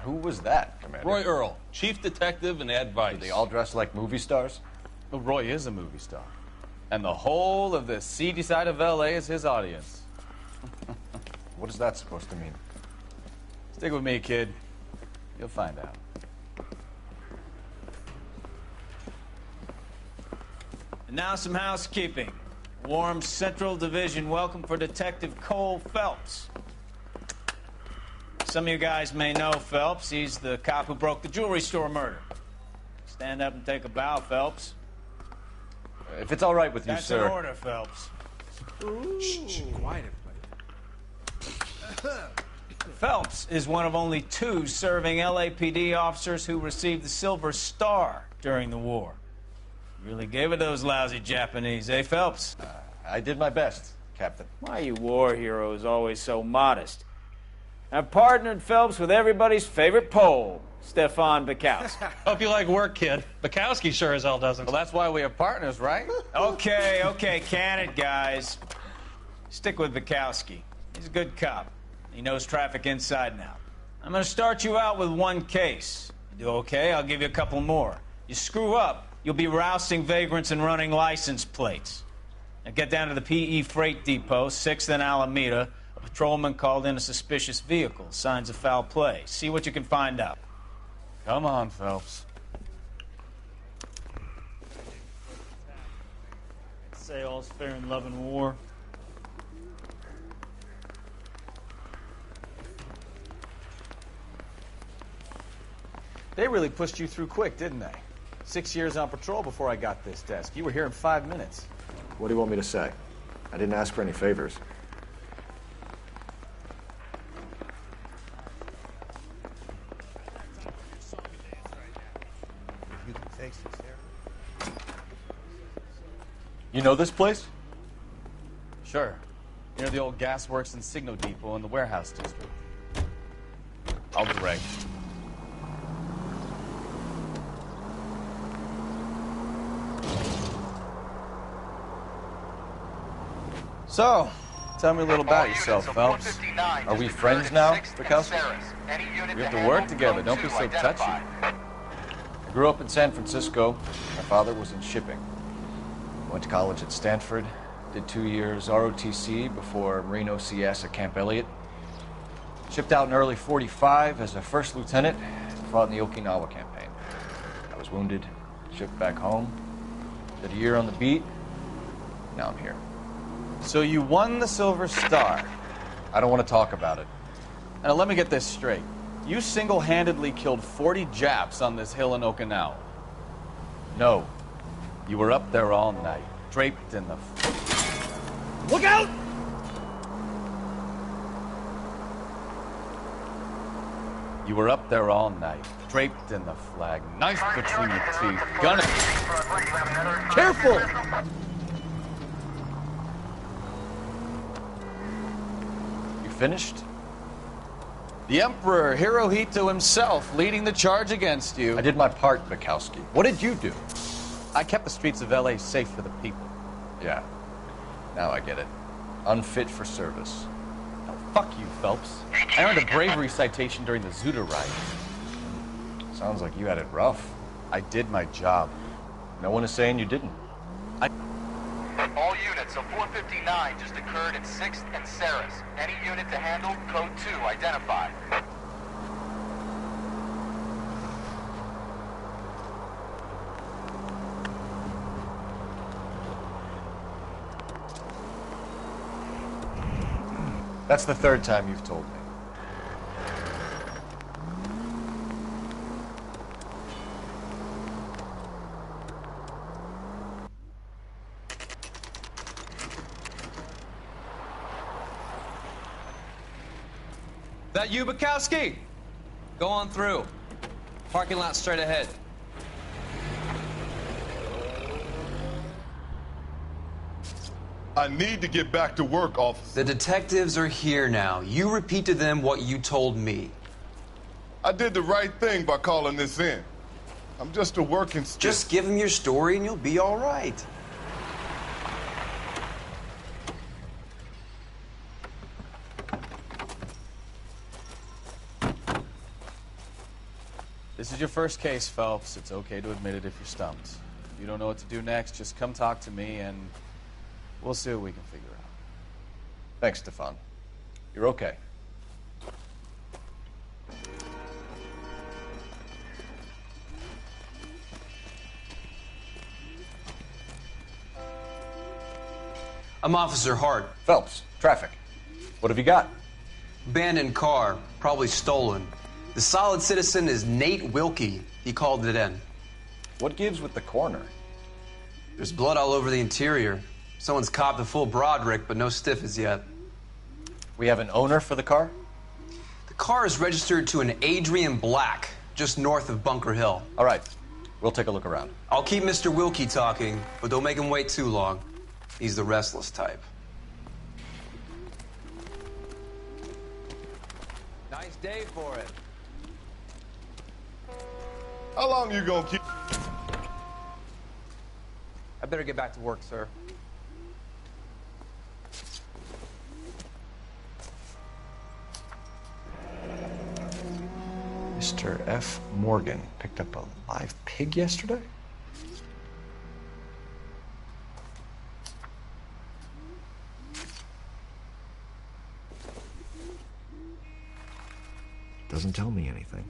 Speaker 7: Who was that, Commander?
Speaker 22: Roy Earl, chief detective and advice.
Speaker 7: Do they all dress like movie stars?
Speaker 5: Well, Roy is a movie star. And the whole of the seedy side of L.A. is his audience.
Speaker 7: What is that supposed to mean?
Speaker 5: Stick with me, kid. You'll find out. And now some housekeeping. Warm Central Division welcome for Detective Cole Phelps. Some of you guys may know Phelps. He's the cop who broke the jewelry store murder. Stand up and take a bow, Phelps.
Speaker 7: If it's all right with you, sir.
Speaker 5: That's an order, Phelps.
Speaker 21: Shh, quiet, everybody.
Speaker 5: Phelps is one of only 2 serving LAPD officers who received the Silver Star during the war. Really gave it those lousy Japanese, eh, Phelps?
Speaker 7: I did my best, Captain.
Speaker 5: Why you war heroes always so modest? I've partnered Phelps with everybody's favorite Pole, Stefan Burkowski.
Speaker 22: Hope you like work, kid. Bukowski sure as hell doesn't.
Speaker 5: Well, that's why we have partners, right? Okay, can it, guys. Stick with Burkowski. He's a good cop. He knows traffic inside and out. I'm going to start you out with 1 case. You do okay, I'll give you a couple more. You screw up, you'll be rousting vagrants and running license plates. Now get down to the PE Freight Depot, 6th and Alameda. A patrolman called in a suspicious vehicle. Signs of foul play. See what you can find out. Come on, Phelps.
Speaker 6: Say all's fair in love and war.
Speaker 5: They really pushed you through quick, didn't they? 6 years on patrol before I got this desk. You were here in 5 minutes.
Speaker 7: What do you want me to say? I didn't ask for any favors. You know this place?
Speaker 5: Sure. Near the old gasworks and Signo Depot in the warehouse district. I'll direct. So, tell me a little about yourself, Phelps.
Speaker 7: Are we friends now, Bukowski?
Speaker 5: We have to work together. Don't be so touchy.
Speaker 7: I grew up in San Francisco. My father was in shipping. Went to college at Stanford. Did 2 years ROTC before Marine OCS at Camp Elliott. Shipped out in early '45 as a first lieutenant. Fought in the Okinawa campaign. I was wounded. Shipped back home. Did a year on the beat. Now I'm here.
Speaker 5: So you won the Silver Star.
Speaker 7: I don't want to talk about it.
Speaker 5: Now let me get this straight. You single-handedly killed 40 Japs on this hill in Okinawa.
Speaker 7: No.
Speaker 5: You were up there all night, draped in the...
Speaker 21: Look out!
Speaker 5: You were up there all night, draped in the flag, knife between your teeth, gun...
Speaker 21: Careful!
Speaker 7: Finished?
Speaker 5: The Emperor Hirohito himself leading the charge against you.
Speaker 7: I did my part, Bukowski. What did you do?
Speaker 5: I kept the streets of L.A. safe for the people.
Speaker 7: Yeah. Now I get it. Unfit for service.
Speaker 5: Now, fuck you, Phelps. I earned a bravery citation during the Zuda riot.
Speaker 7: Sounds like you had it rough.
Speaker 5: I did my job.
Speaker 7: No one is saying you didn't.
Speaker 9: All units, a 459 just occurred in 6th and Saris. Any unit to handle, code 2, identified.
Speaker 7: That's the 3rd time you've told me.
Speaker 11: That you, Bukowski? Go on through. Parking lot straight ahead.
Speaker 3: I need to get back to work, officer.
Speaker 11: The detectives are here now. You repeat to them what you told me.
Speaker 3: I did the right thing by calling this in. I'm just a working stiff.
Speaker 11: Just give them your story and you'll be all right.
Speaker 10: This is your first case, Phelps. It's okay to admit it if you're stumped. If you don't know what to do next, just come talk to me and we'll see what we can figure out.
Speaker 7: Thanks, Stefan. You're okay.
Speaker 11: I'm Officer Hart.
Speaker 7: Phelps, traffic. What have you got?
Speaker 11: Abandoned car, probably stolen. The solid citizen is Nate Wilkie. He called it in.
Speaker 7: What gives with the corner?
Speaker 11: There's blood all over the interior. Someone's copped a full Broderick, but no stiff as yet.
Speaker 7: We have an owner for the car?
Speaker 11: The car is registered to an Adrian Black, just north of Bunker Hill.
Speaker 7: All right. We'll take a look around.
Speaker 11: I'll keep Mr. Wilkie talking, but don't make him wait too long. He's the restless type. Nice day for it.
Speaker 3: How long you gonna keep?
Speaker 11: I better get back to work, sir.
Speaker 7: Mr. F. Morgan picked up a live pig yesterday? Doesn't tell me anything.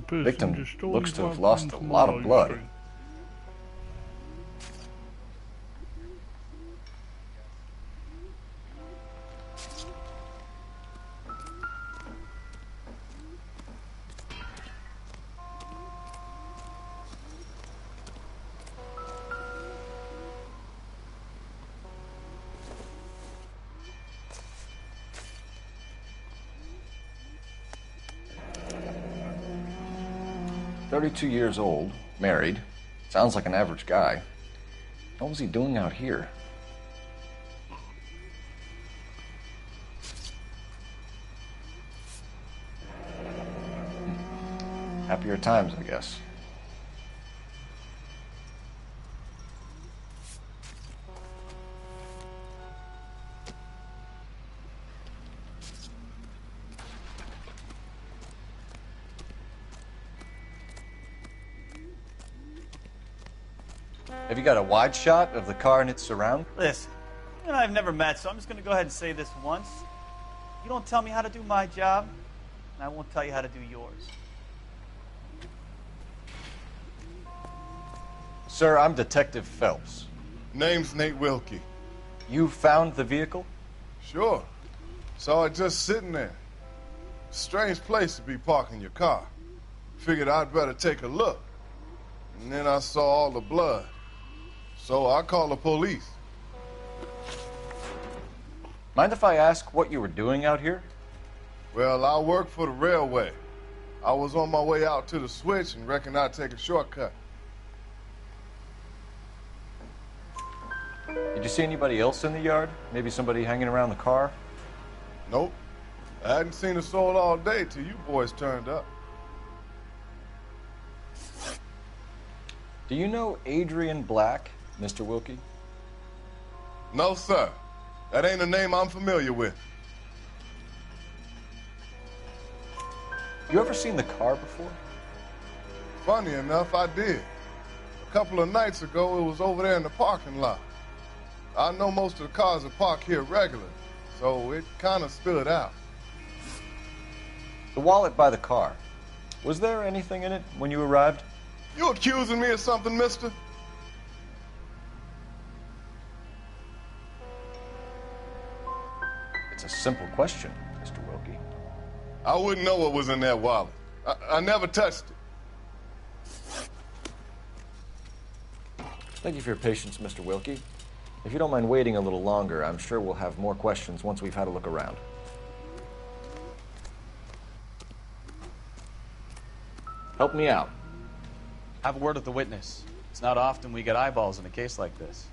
Speaker 7: Victim looks to have lost a lot of blood. "32 years old, married. Sounds like an average guy. What was he doing out here?" Happier times, I guess. Have you got a wide shot of the car and its surround?
Speaker 6: Listen, you and I have never met, so I'm just going to go ahead and say this once. You don't tell me how to do my job, and I won't tell you how to do yours.
Speaker 7: Sir, I'm Detective Phelps.
Speaker 3: Name's Nate Wilkie.
Speaker 7: You found the vehicle?
Speaker 3: Sure. Saw it just sitting there. Strange place to be parking your car. Figured I'd better take a look. And then I saw all the blood. So I called the police.
Speaker 7: Mind if I ask what you were doing out here?
Speaker 3: Well, I work for the railway. I was on my way out to the switch and reckoned I'd take a shortcut.
Speaker 7: Did you see anybody else in the yard? Maybe somebody hanging around the car?
Speaker 3: Nope. I hadn't seen a soul all day till you boys turned up.
Speaker 7: Do you know Adrian Black, Mr. Wilkie?
Speaker 3: No, sir. That ain't a name I'm familiar with.
Speaker 7: You ever seen the car before?
Speaker 3: Funny enough, I did. A couple of nights ago, it was over there in the parking lot. I know most of the cars are parked here regularly, so it kind of stood out.
Speaker 7: The wallet by the car. Was there anything in it when you arrived?
Speaker 3: You accusing me of something, mister?
Speaker 7: It's a simple question, Mr. Wilkie.
Speaker 3: I wouldn't know what was in that wallet. I never touched it.
Speaker 7: Thank you for your patience, Mr. Wilkie. If you don't mind waiting a little longer, I'm sure we'll have more questions once we've had a look around. Help me out.
Speaker 10: Have a word with the witness. It's not often we get eyeballs in a case like this.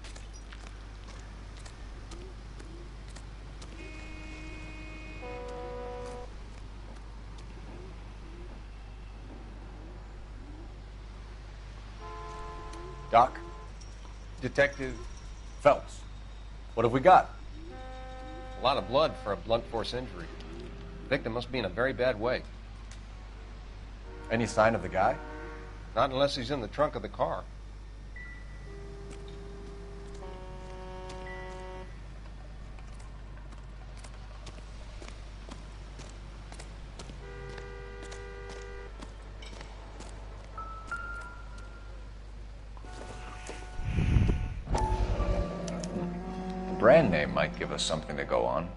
Speaker 7: Doc?
Speaker 4: Detective
Speaker 7: Phelps. What have we got?
Speaker 4: a lot of blood for a blunt force injury. The victim must be in a very bad way.
Speaker 7: Any sign of the guy?
Speaker 4: Not unless he's in the trunk of the car.
Speaker 7: Brand name might give us something to go on.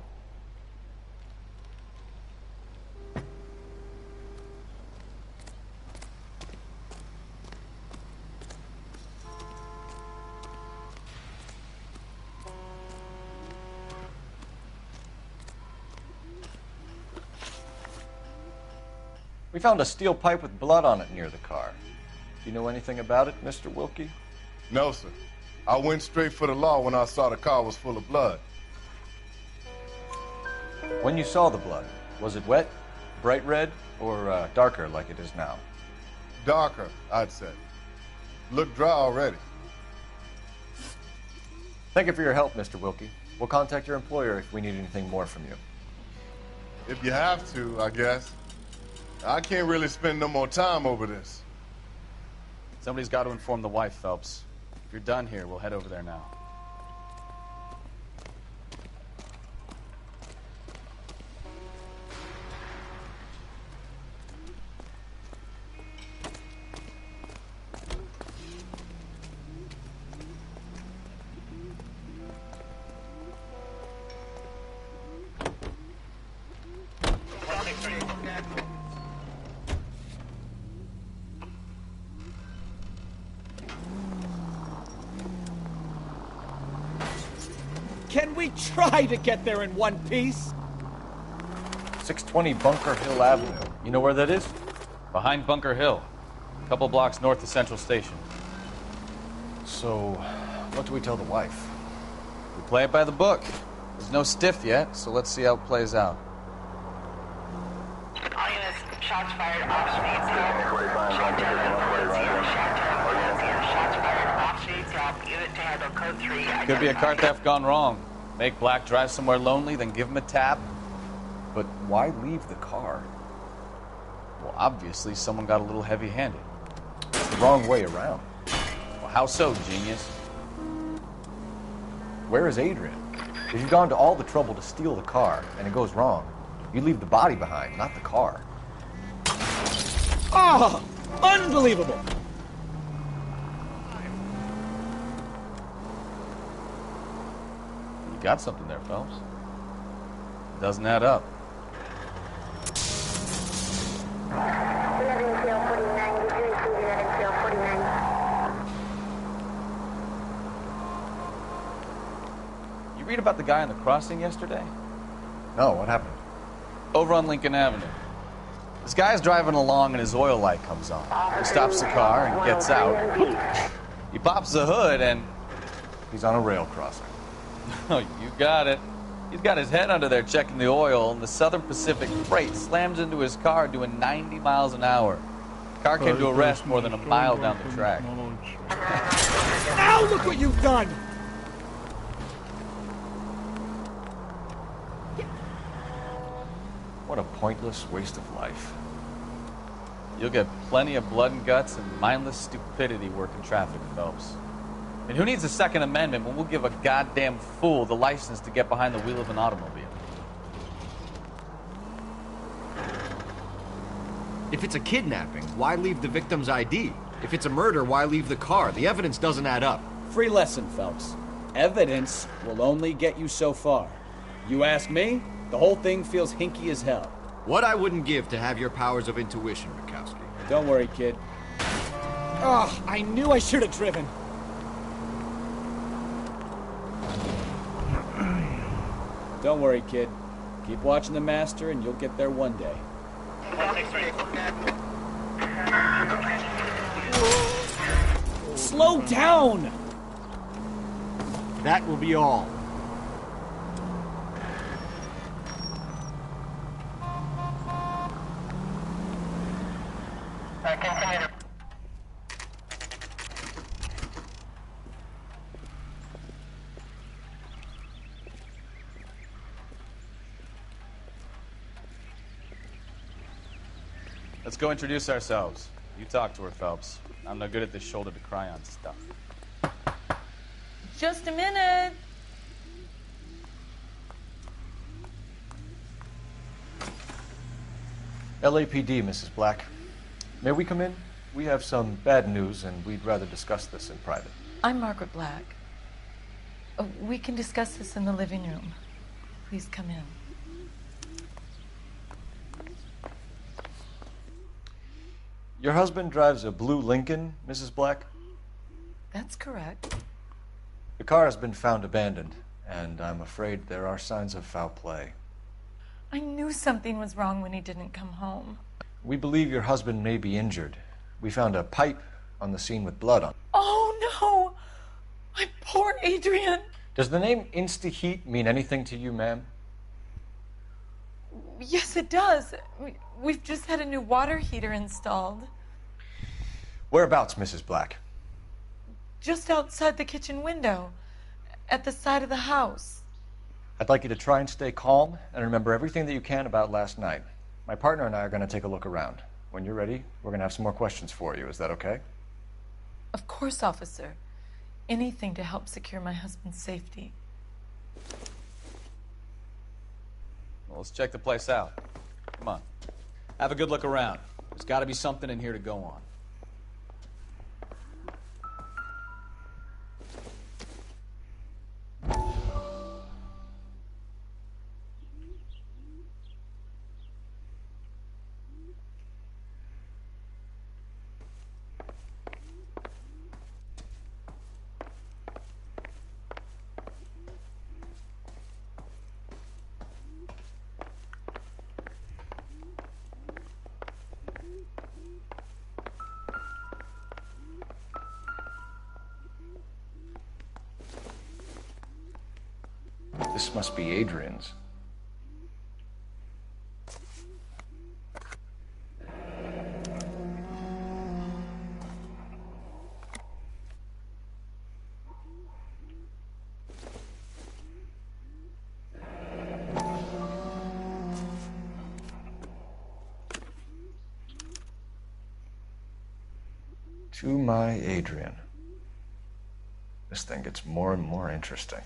Speaker 7: We found a steel pipe with blood on it near the car. Do you know anything about it, Mr. Wilkie?
Speaker 3: No, sir. I went straight for the law when I saw the car was full of blood.
Speaker 7: When you saw the blood, was it wet, bright red, or darker like it is now?
Speaker 3: Darker, I'd say. Looked dry already.
Speaker 7: Thank you for your help, Mr. Wilkie. We'll contact your employer if we need anything more from you.
Speaker 3: If you have to, I guess. I can't really spend no more time over this.
Speaker 10: Somebody's got to inform the wife, Phelps. If you're done here, we'll head over there now.
Speaker 13: Can we try to get there in one piece?
Speaker 7: 620 Bunker Hill Avenue. You know where that is?
Speaker 10: Behind Bunker Hill. A couple blocks north of Central Station.
Speaker 7: So, what do we tell the wife?
Speaker 10: We play it by the book. There's no stiff yet, so let's see how it plays out.
Speaker 23: All units, shots fired off streets, help. Shots fired off streets, help. Unit to handle code 3.
Speaker 10: Could be a car theft gone wrong. Make Black drive somewhere lonely, then give him a tap.
Speaker 7: But why leave the car?
Speaker 10: Well, obviously someone got a little heavy-handed.
Speaker 7: It's the wrong way around.
Speaker 10: Well, how so, genius?
Speaker 7: Where is Adrian? If you've gone to all the trouble to steal the car, and it goes wrong, you leave the body behind, not the car.
Speaker 13: Oh, unbelievable!
Speaker 10: You got something there, Phelps. Doesn't add up. You read about the guy on the crossing yesterday?
Speaker 7: No, what happened?
Speaker 10: Over on Lincoln Avenue. This guy's driving along and his oil light comes on. He stops the car and gets out. He pops the hood and...
Speaker 7: he's on a rail crossing.
Speaker 10: Oh, you got it. He's got his head under there checking the oil, and the Southern Pacific Freight slams into his car doing 90 miles an hour. The car came to a rest more than a mile down the track.
Speaker 13: Now look what you've done!
Speaker 7: What a pointless waste of life.
Speaker 10: You'll get plenty of blood and guts and mindless stupidity working traffic, Phelps. And who needs a Second Amendment when we'll give a goddamn fool the license to get behind the wheel of an automobile?
Speaker 18: If it's a kidnapping, why leave the victim's ID? If it's a murder, why leave the car? The evidence doesn't add up.
Speaker 13: Free lesson, Phelps. Evidence will only get you so far. You ask me, the whole thing feels hinky as hell.
Speaker 18: What I wouldn't give to have your powers of intuition, Rakowski.
Speaker 13: Don't worry, kid. Oh, I knew I should have driven. Don't worry, kid. Keep watching the master and you'll get there one day. Slow down!
Speaker 18: That will be all.
Speaker 10: Let's go introduce ourselves. You talk to her, Phelps. I'm no good at this shoulder to cry on stuff.
Speaker 15: Just a minute.
Speaker 7: LAPD, Mrs. Black. May we come in? We have some bad news, and we'd rather discuss this in private.
Speaker 15: I'm Margaret Black. We can discuss this in the living room. Please come in.
Speaker 7: Your husband drives a blue Lincoln, Mrs. Black?
Speaker 15: That's correct.
Speaker 7: The car has been found abandoned, and I'm afraid there are signs of foul play.
Speaker 15: I knew something was wrong when he didn't come home.
Speaker 7: We believe your husband may be injured. We found a pipe on the scene with blood on it.
Speaker 15: Oh, no! My poor Adrian!
Speaker 7: Does the name Insta-Heat mean anything to you, ma'am?
Speaker 15: Yes, it does. We've just had a new water heater installed.
Speaker 7: Whereabouts, Mrs. Black?
Speaker 15: Just outside the kitchen window, at the side of the house.
Speaker 7: I'd like you to try and stay calm and remember everything that you can about last night. My partner and I are going to take a look around. When you're ready, we're going to have some more questions for you. Is that okay?
Speaker 15: Of course, officer. Anything to help secure my husband's safety.
Speaker 10: Well, let's check the place out. Come on.
Speaker 5: Have a good look around. There's got to be something in here to go on.
Speaker 7: This must be Adrian's. To my Adrian. This thing gets more and more interesting.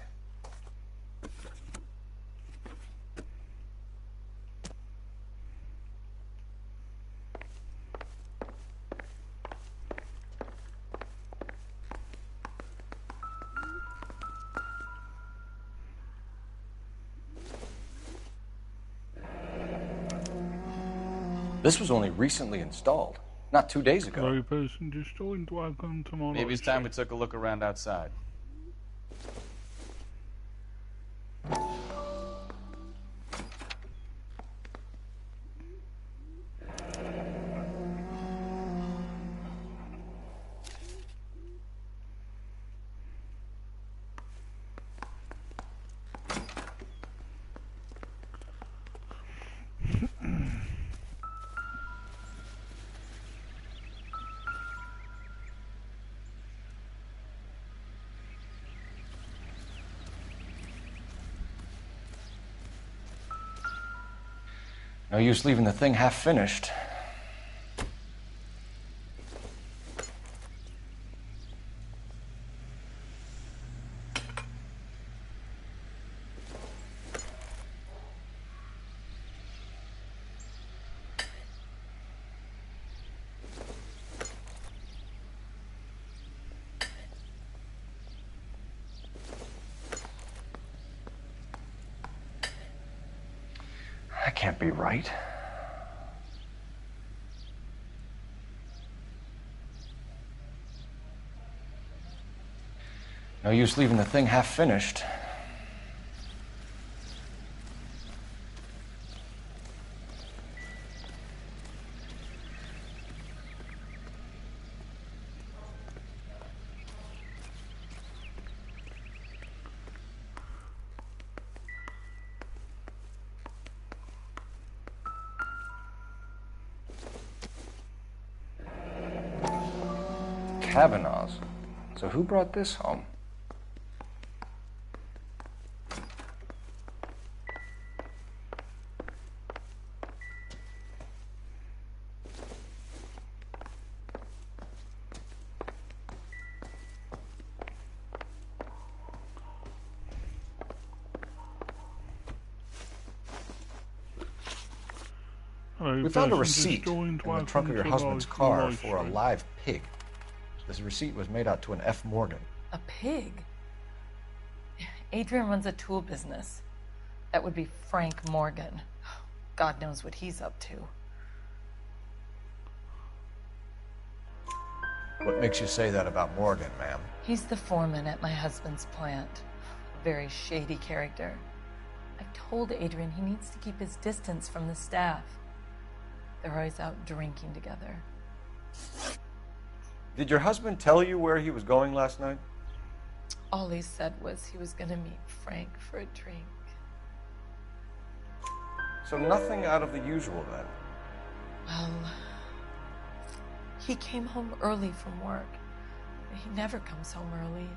Speaker 7: This was only recently installed, not 2 days ago.
Speaker 2: Hello, person just joined. Welcome to my
Speaker 10: Maybe it's time we took a look around outside.
Speaker 7: No use leaving the thing half finished. That can't be right. No use leaving the thing half finished. Kavanaugh's. So who brought this home?
Speaker 18: We found a receipt in the trunk of your husband's car for a live pig. This receipt was made out to an F. Morgan.
Speaker 15: A pig? Adrian runs a tool business. That would be Frank Morgan. God knows what he's up to.
Speaker 18: What makes you say that about Morgan, ma'am?
Speaker 15: He's the foreman at my husband's plant. A very shady character. I've told Adrian he needs to keep his distance from the staff. They're always out drinking together.
Speaker 7: Did your husband tell you where he was going last night?
Speaker 15: All he said was he was going to meet Frank for a drink.
Speaker 7: So nothing out of the usual then?
Speaker 15: Well, he came home early from work. He never comes home early.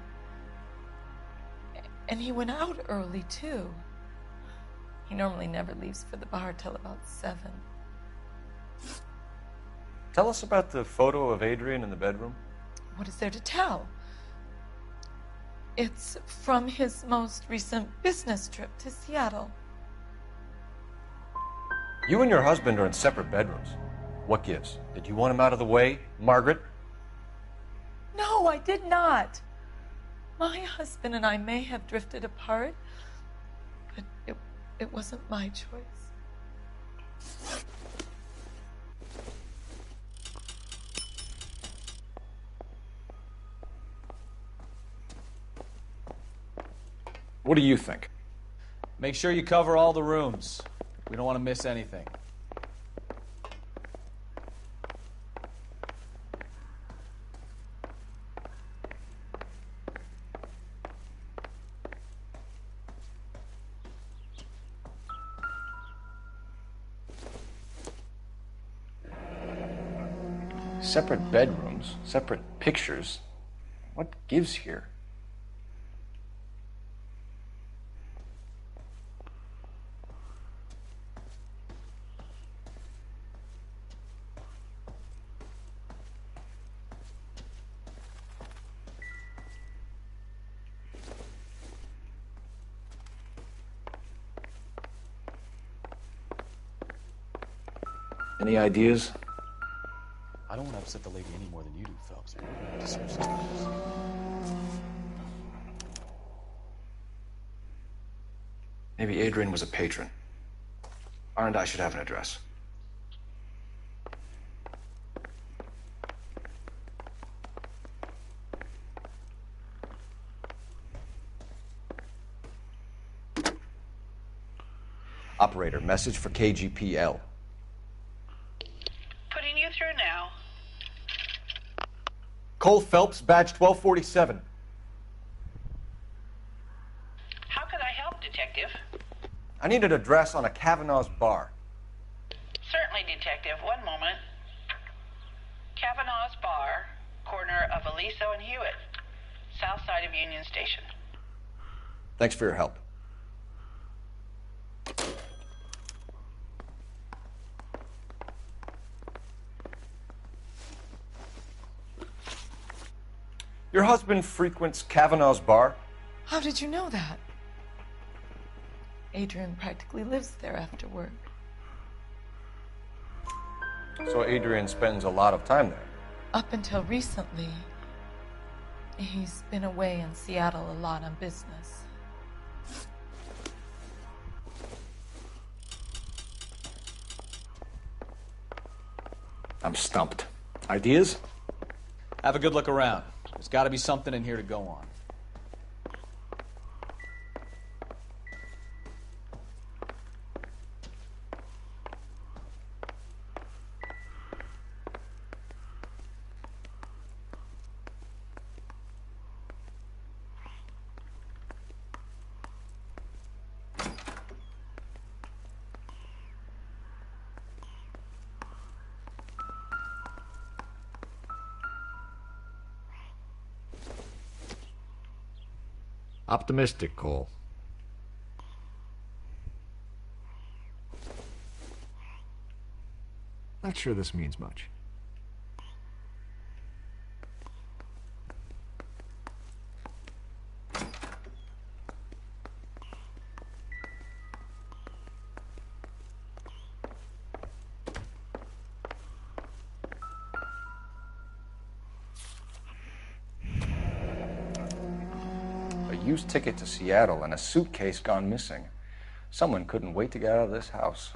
Speaker 15: And he went out early, too. He normally never leaves for the bar till about 7.
Speaker 7: Tell us about the photo of Adrian in the bedroom.
Speaker 15: What is there to tell? It's from his most recent business trip to Seattle.
Speaker 7: You and your husband are in separate bedrooms. What gives? Did you want him out of the way, Margaret?
Speaker 15: No, I did not. My husband and I may have drifted apart, but it wasn't my choice.
Speaker 7: What do you think?
Speaker 10: Make sure you cover all the rooms. We don't want to miss anything.
Speaker 7: Separate bedrooms, separate pictures. What gives here? Any ideas?
Speaker 10: I don't want to upset the lady any more than you do, Phelps. We're just sometimes.
Speaker 7: Maybe Adrian was a patron. R&I should have an address. Operator, message for KGPL.
Speaker 23: Putting you through now.
Speaker 7: Cole Phelps, badge 1247.
Speaker 23: How could I help, Detective?
Speaker 7: I need an address on a Kavanaugh's bar.
Speaker 23: Certainly, Detective. One moment. Kavanaugh's Bar, corner of Aliso and Hewitt, south side of Union Station.
Speaker 7: Thanks for your help. Your husband frequents Kavanaugh's bar?
Speaker 15: How did you know that? Adrian practically lives there after work.
Speaker 7: So Adrian spends a lot of time there?
Speaker 15: Up until recently, he's been away in Seattle a lot on business.
Speaker 7: I'm stumped. Ideas?
Speaker 10: Have a good look around. There's got to be something in here to go on.
Speaker 18: Optimistic, Cole. Not sure this means much.
Speaker 8: A used ticket to Seattle and a suitcase gone missing. Someone couldn't wait to get out of this house.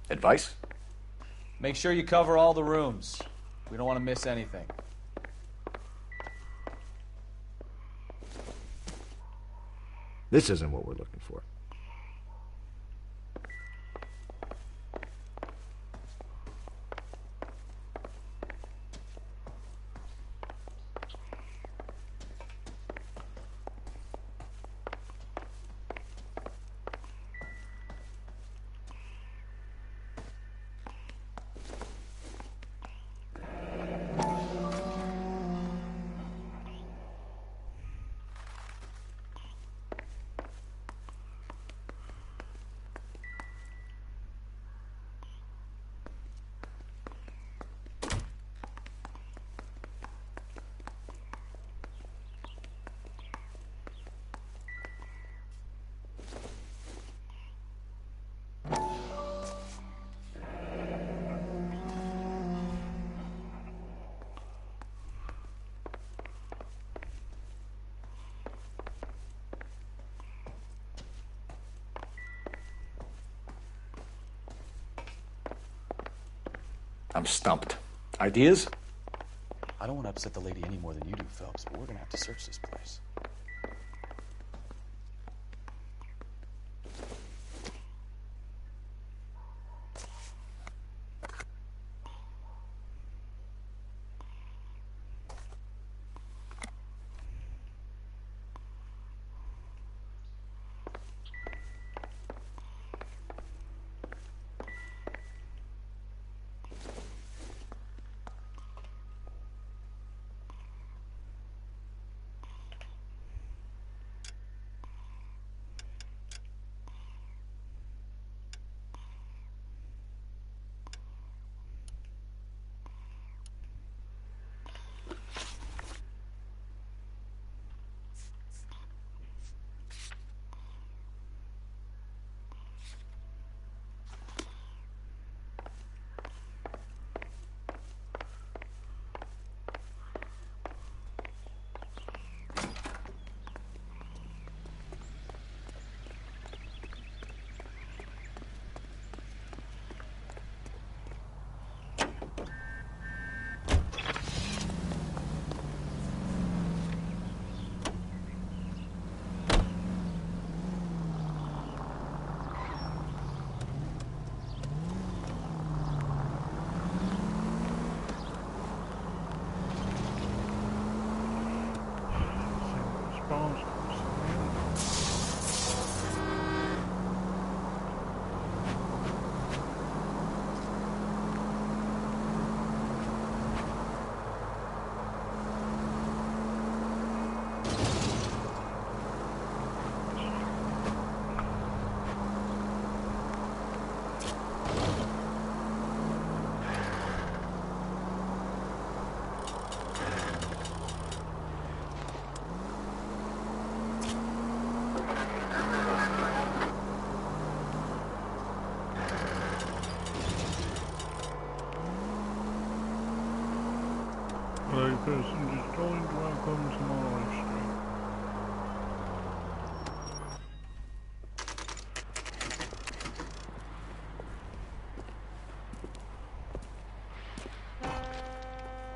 Speaker 8: Advice?
Speaker 10: Make sure you cover all the rooms. We don't want to miss anything.
Speaker 18: This isn't what we're looking for.
Speaker 8: I'm stumped. Ideas?
Speaker 10: I don't want to upset the lady any more than you do, Phelps, but we're going to have to search this place.
Speaker 2: joined, welcome to my live stream.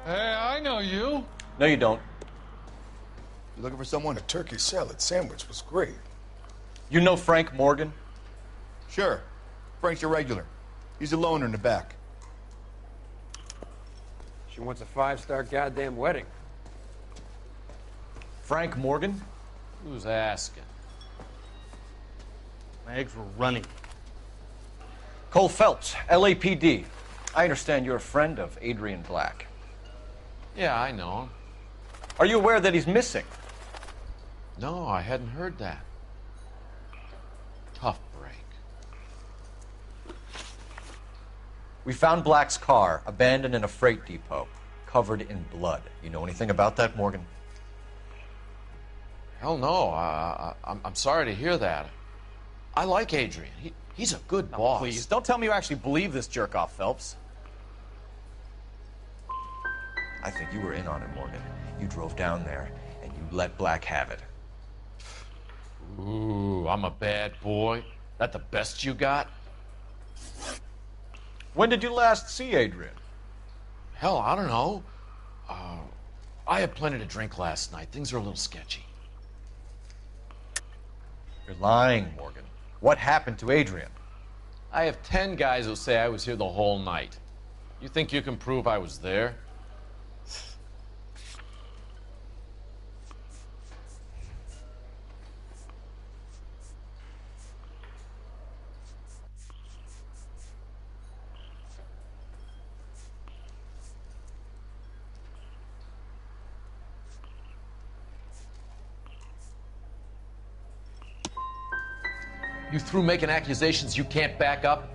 Speaker 16: Hey, I know you.
Speaker 7: No, you don't.
Speaker 16: You looking for someone?
Speaker 17: A turkey salad sandwich was great.
Speaker 7: You know Frank Morgan?
Speaker 16: Sure. Frank's your regular. He's a loner in the back.
Speaker 19: She wants a 5-star goddamn wedding.
Speaker 7: Frank Morgan?
Speaker 10: Who's asking?
Speaker 6: My eggs were running.
Speaker 7: Cole Phelps, LAPD. I understand you're a friend of Adrian Black.
Speaker 10: Yeah, I know him.
Speaker 7: Are you aware that he's missing?
Speaker 10: No, I hadn't heard that. Tough break.
Speaker 7: We found Black's car abandoned in a freight depot, covered in blood. You know anything about that, Morgan?
Speaker 10: Hell no. I'm sorry to hear that. I like Adrian. He's a good boss.
Speaker 5: Please, don't tell me you actually believe this jerk-off, Phelps.
Speaker 7: I think you were in on it, Morgan. You drove down there, and you let Black have it.
Speaker 10: Ooh, I'm a bad boy. That the best you got?
Speaker 7: When did you last see Adrian?
Speaker 10: Hell, I don't know. I had plenty to drink last night. Things are a little sketchy.
Speaker 7: You're lying, Morgan. What happened to Adrian?
Speaker 10: I have 10 guys who say I was here the whole night. You think you can prove I was there? You through making accusations you can't back up?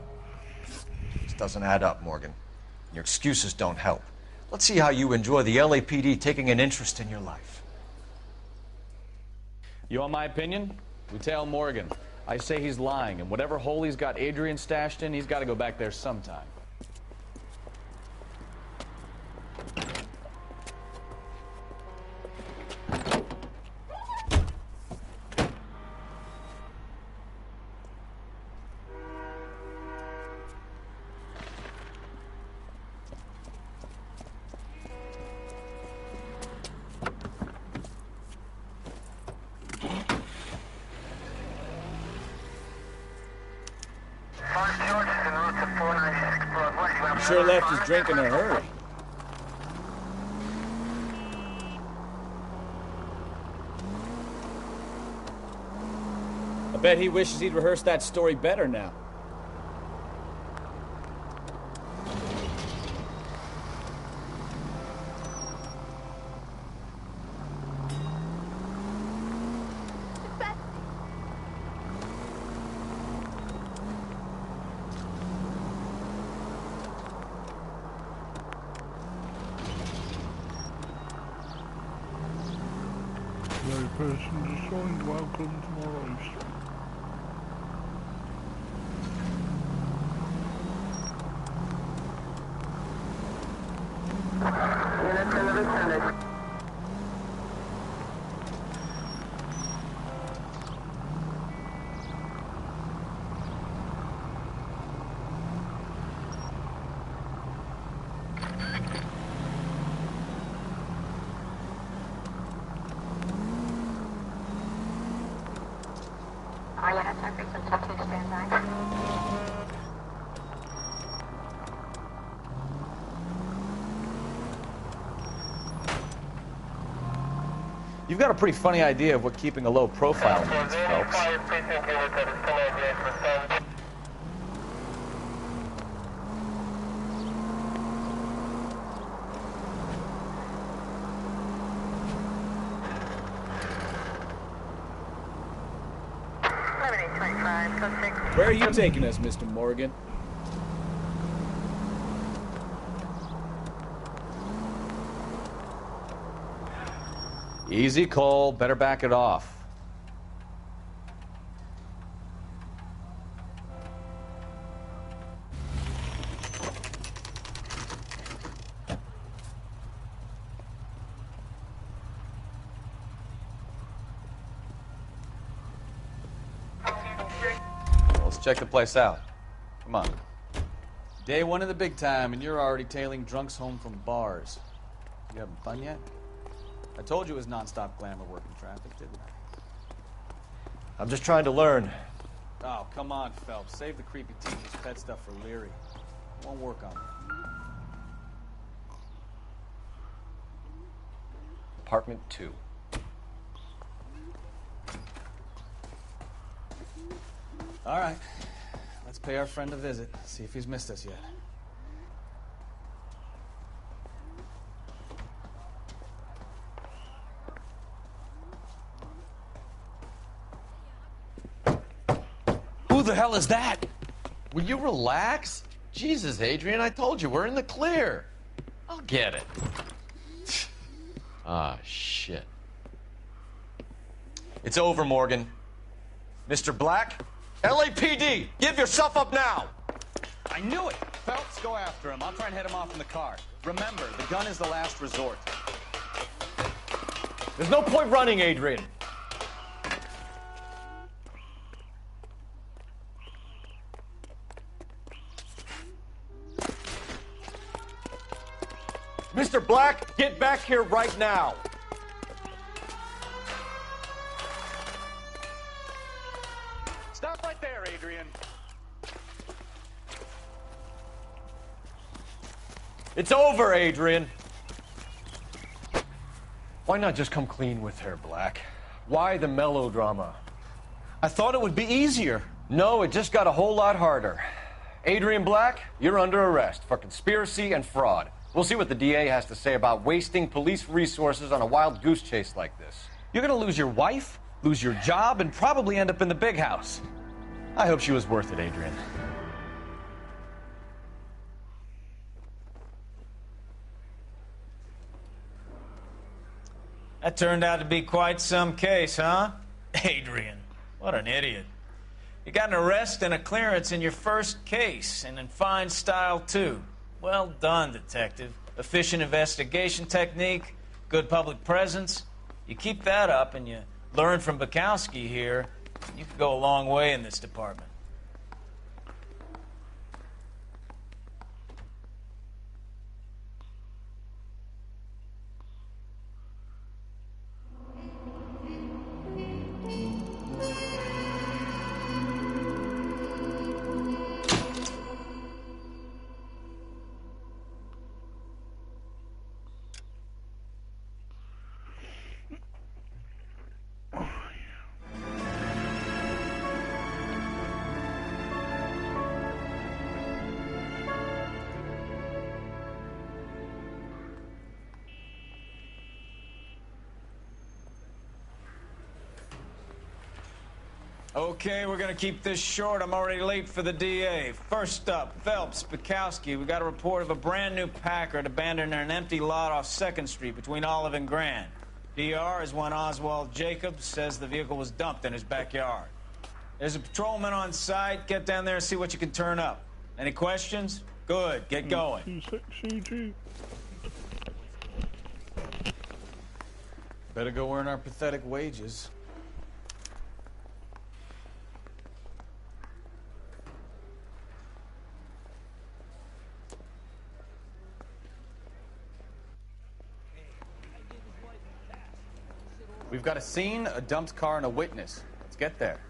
Speaker 7: This doesn't add up, Morgan. Your excuses don't help. Let's see how you enjoy the LAPD taking an interest in your life.
Speaker 5: You want my opinion? We tell Morgan. I say he's lying, and whatever hole he's got Adrian stashed in, he's got to go back there sometime.
Speaker 13: Sure left his drink in a hurry. I bet he wishes he'd rehearsed that story better now.
Speaker 2: Hello, person just joined, welcome to my live stream.
Speaker 5: You've got a pretty funny idea of what keeping a low profile means, Phelps.
Speaker 13: Where are you taking us, Mr. Morgan?
Speaker 5: Easy, Cole. Better back it off.
Speaker 10: check the place out. Come on. Day one of the big time, and you're already tailing drunks home from bars. You having fun yet? I told you it was non-stop glamour working traffic, didn't I?
Speaker 7: I'm just trying to learn.
Speaker 10: Oh, come on, Phelps. Save the creepy teacher's pet stuff for Leary. It won't work on me.
Speaker 8: Apartment 2.
Speaker 10: All right. Let's pay our friend a visit. See if he's missed us yet.
Speaker 14: Who the hell is that? Will you relax? Jesus, Adrian, I told you, we're in the clear. I'll get it. Ah, shit. It's over, Morgan. Mr. Black, LAPD, give yourself up now!
Speaker 10: I knew it! Phelps, go after him. I'll try and head him off in the car. Remember, the gun is the last resort.
Speaker 7: There's no point running, Adrian. Mr. Black, get back here right now.
Speaker 10: Stop right there, Adrian.
Speaker 7: It's over, Adrian. Why not just come clean with her, Black? Why the melodrama?
Speaker 14: I thought it would be easier.
Speaker 7: No, it just got a whole lot harder. Adrian Black, you're under arrest for conspiracy and fraud. We'll see what the DA has to say about wasting police resources on a wild goose chase like this.
Speaker 10: You're gonna lose your wife, lose your job, and probably end up in the big house. I hope she was worth it, Adrian.
Speaker 5: That turned out to be quite some case, huh? Adrian, what an idiot. You got an arrest and a clearance in your first case, and in fine style, too. Well done, detective. Efficient investigation technique, good public presence. You keep that up and you learn from Bukowski here, you could go a long way in this department. Okay, we're gonna keep this short. I'm already late for the DA. First up, Phelps, Bukowski. We got a report of a brand new Packard abandoned in an empty lot off 2nd Street between Olive and Grand. PR is when Oswald Jacobs says the vehicle was dumped in his backyard. There's a patrolman on site. Get down there and see what you can turn up. Any questions? Good, get going.
Speaker 10: Better go earn our pathetic wages. We've got a scene, a dumped car, and a witness. Let's get there.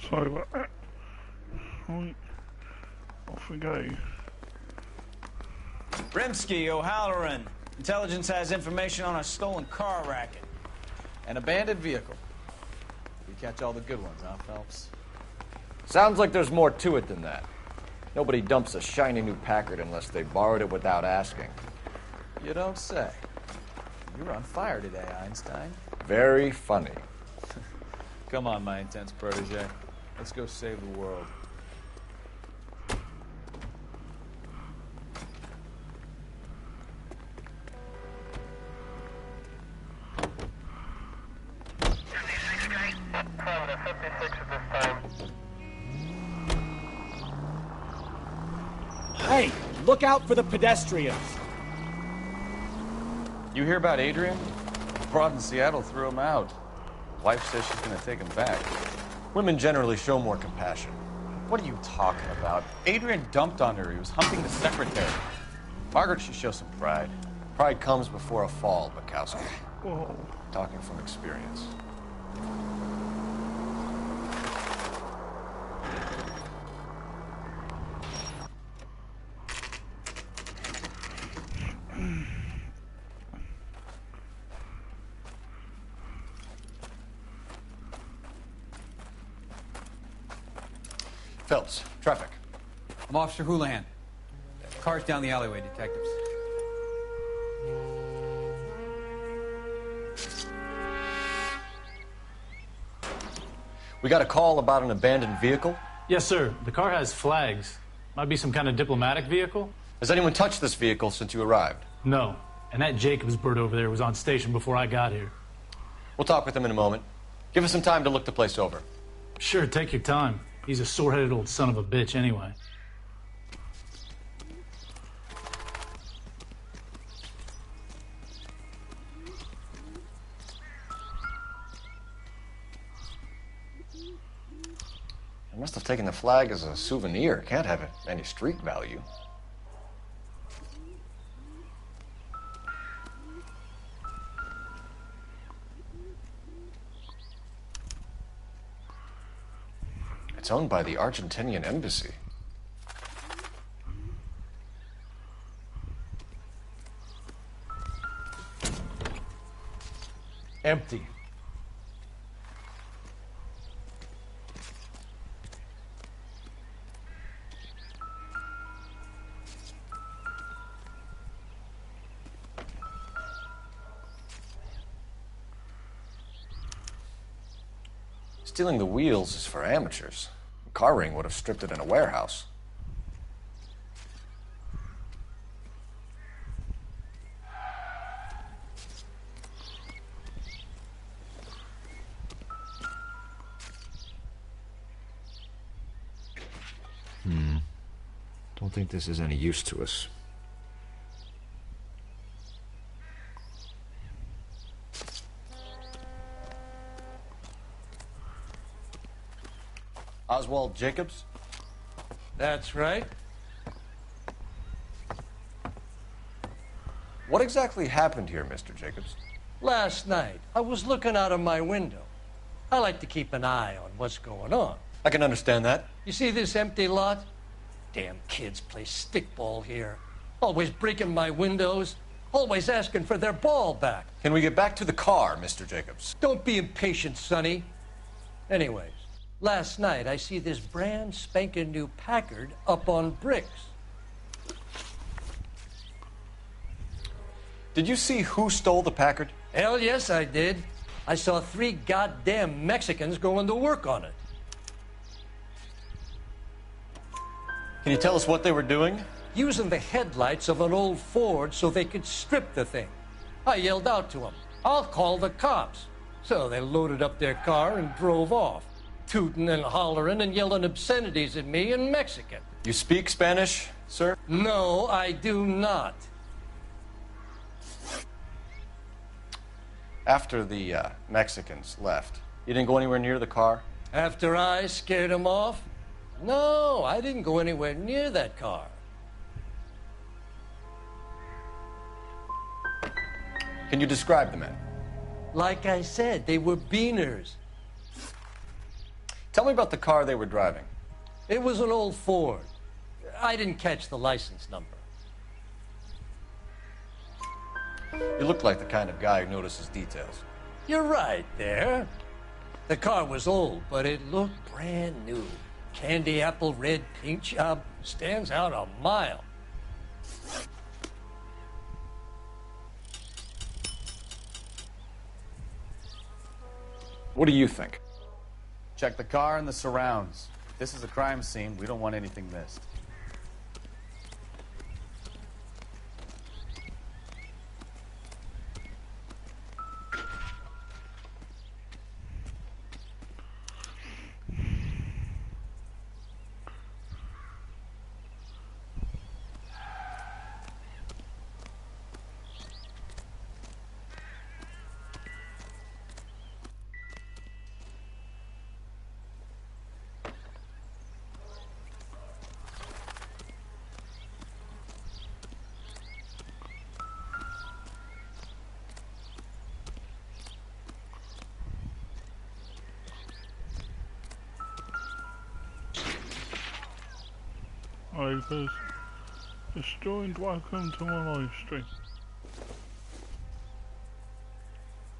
Speaker 2: Sorry about that. Right, off we go.
Speaker 5: Rimsky, O'Halloran. Intelligence has information on a stolen car racket.
Speaker 10: An abandoned vehicle. We catch all the good ones, huh, Phelps?
Speaker 7: Sounds like there's more to it than that. Nobody dumps a shiny new Packard unless they borrowed it without asking.
Speaker 10: You don't say. You're on fire today, Einstein.
Speaker 8: Very funny.
Speaker 10: Come on, my intense protege. Let's go save the world.
Speaker 13: Hey, look out for the pedestrians.
Speaker 10: You hear about Adrian? Broad in Seattle threw him out. Wife says she's gonna take him back.
Speaker 7: Women generally show more compassion.
Speaker 10: What are you talking about? Adrian dumped on her. He was humping the secretary. Margaret should show some pride.
Speaker 7: Pride comes before a fall, Bukowski.
Speaker 2: Whoa.
Speaker 7: Talking from experience. Phelps, traffic.
Speaker 1: I'm Officer Houlihan. Car's down the alleyway, detectives.
Speaker 7: We got a call about an abandoned vehicle.
Speaker 12: Yes, sir. The car has flags. Might be some kind of diplomatic vehicle.
Speaker 7: Has anyone touched this vehicle since you arrived?
Speaker 12: No. And that Jacobs bird over there was on station before I got here.
Speaker 7: We'll talk with him in a moment. Give us some time to look the place over.
Speaker 12: Sure, take your time. He's a sore-headed old son of a bitch anyway.
Speaker 8: I must have taken the flag as a souvenir. Can't have any street value. It's owned by the Argentinian embassy.
Speaker 18: Empty.
Speaker 8: Stealing the wheels is for amateurs. A car ring would have stripped it in a warehouse. Don't think this is any use to us.
Speaker 7: Oswald Jacobs?
Speaker 20: That's right.
Speaker 8: What exactly happened here, Mr. Jacobs?
Speaker 20: Last night, I was looking out of my window. I like to keep an eye on what's going on.
Speaker 7: I can understand that.
Speaker 20: You see this empty lot? Damn kids play stickball here. Always breaking my windows. Always asking for their ball back.
Speaker 7: Can we get back to the car, Mr. Jacobs?
Speaker 20: Don't be impatient, Sonny. Anyways, last night I see this brand spanking new Packard up on bricks.
Speaker 7: Did you see who stole the Packard?
Speaker 20: Hell yes, I did. I saw 3 goddamn Mexicans going to work on it.
Speaker 7: Can you tell us what they were doing?
Speaker 20: Using the headlights of an old Ford so they could strip the thing. I yelled out to them, "I'll call the cops." So they loaded up their car and drove off, tooting and hollering and yelling obscenities at me in Mexican.
Speaker 7: You speak Spanish, sir?
Speaker 20: No, I do not.
Speaker 8: After the Mexicans left, you didn't go anywhere near the car?
Speaker 20: After I scared them off? No, I didn't go anywhere near that car.
Speaker 8: Can you describe the men?
Speaker 20: Like I said, they were beaners.
Speaker 8: Tell me about the car they were driving.
Speaker 20: It was an old Ford. I didn't catch the license number.
Speaker 8: You look like the kind of guy who notices details.
Speaker 20: You're right there. The car was old, but it looked brand new. Candy apple red paint job stands out a mile.
Speaker 8: What do you think?
Speaker 10: Check the car and the surrounds. This is a crime scene. We don't want anything missed.
Speaker 2: Hi guys, just joined, welcome to my live stream.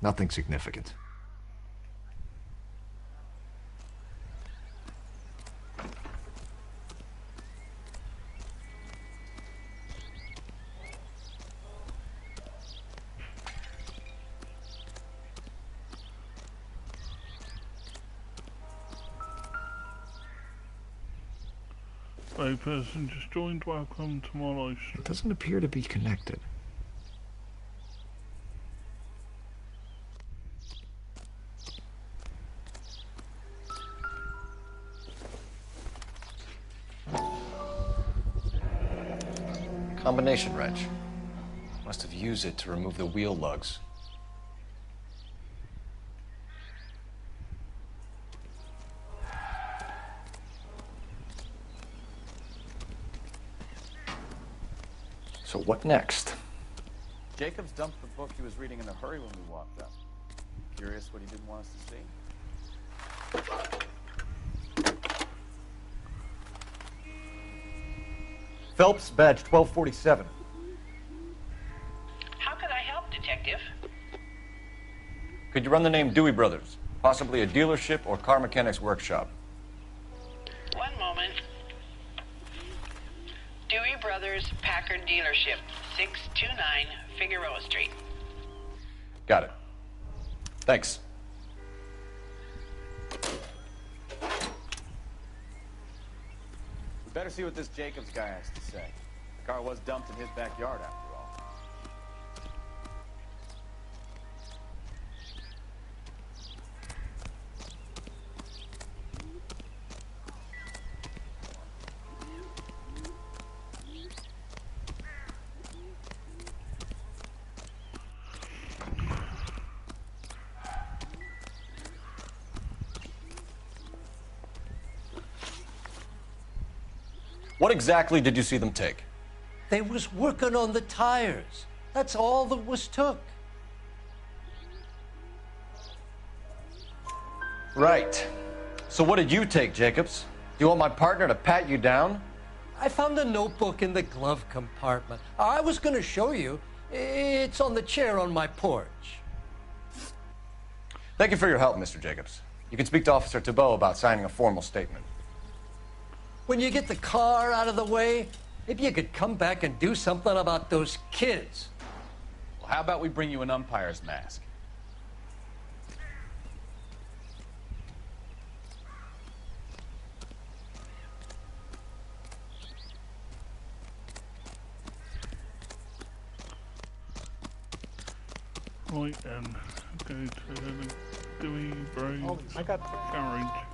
Speaker 18: Nothing significant.
Speaker 2: Hey person just joined, welcome to my live stream.
Speaker 18: It doesn't appear to be connected.
Speaker 7: Combination wrench. Must have used it to remove the wheel lugs.
Speaker 8: So what next?
Speaker 10: Jacobs dumped the book he was reading in a hurry when we walked up. Curious what he didn't want us to see?
Speaker 18: Phelps, badge 1247.
Speaker 23: How can I help, Detective?
Speaker 8: Could you run the name Dewey Brothers? Possibly a dealership or car mechanics workshop.
Speaker 23: One moment. Dewey Brothers Packard Dealership, 629 Figueroa Street.
Speaker 8: Got it. Thanks.
Speaker 10: We better see what this Jacobs guy has to say. The car was dumped in his backyard, after all.
Speaker 7: What exactly did you see them take?
Speaker 20: They was working on the tires. That's all that was took.
Speaker 7: Right. So what did you take, Jacobs? Do you want my partner to pat you down?
Speaker 20: I found a notebook in the glove compartment. I was going to show you. It's on the chair on my porch.
Speaker 8: Thank you for your help, Mr. Jacobs. You can speak to Officer Thibault about signing a formal statement.
Speaker 20: When you get the car out of the way, maybe you could come back and do something about those kids.
Speaker 10: Well, how about we bring you an umpire's mask?
Speaker 2: Right then, go to the Dewey Brothers garage.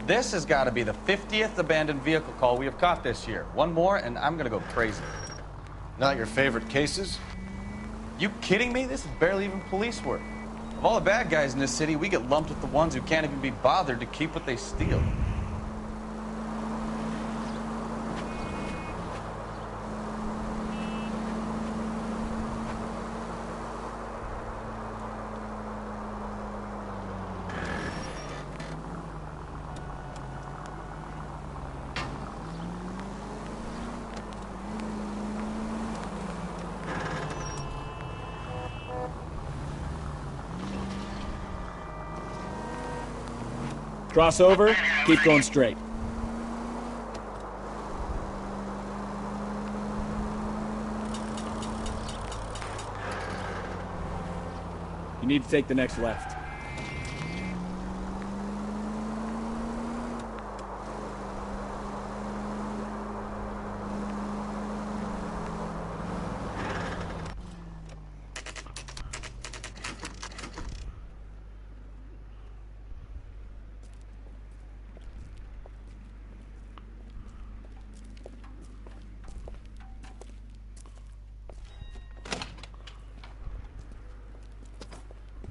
Speaker 10: This has got to be the 50th abandoned vehicle call we have caught this year. One more, and I'm going to go crazy.
Speaker 7: Not your favorite cases?
Speaker 10: You kidding me? This is barely even police work. Of all the bad guys in this city, we get lumped with the ones who can't even be bothered to keep what they steal.
Speaker 13: Cross over, keep going straight. You need to take the next left.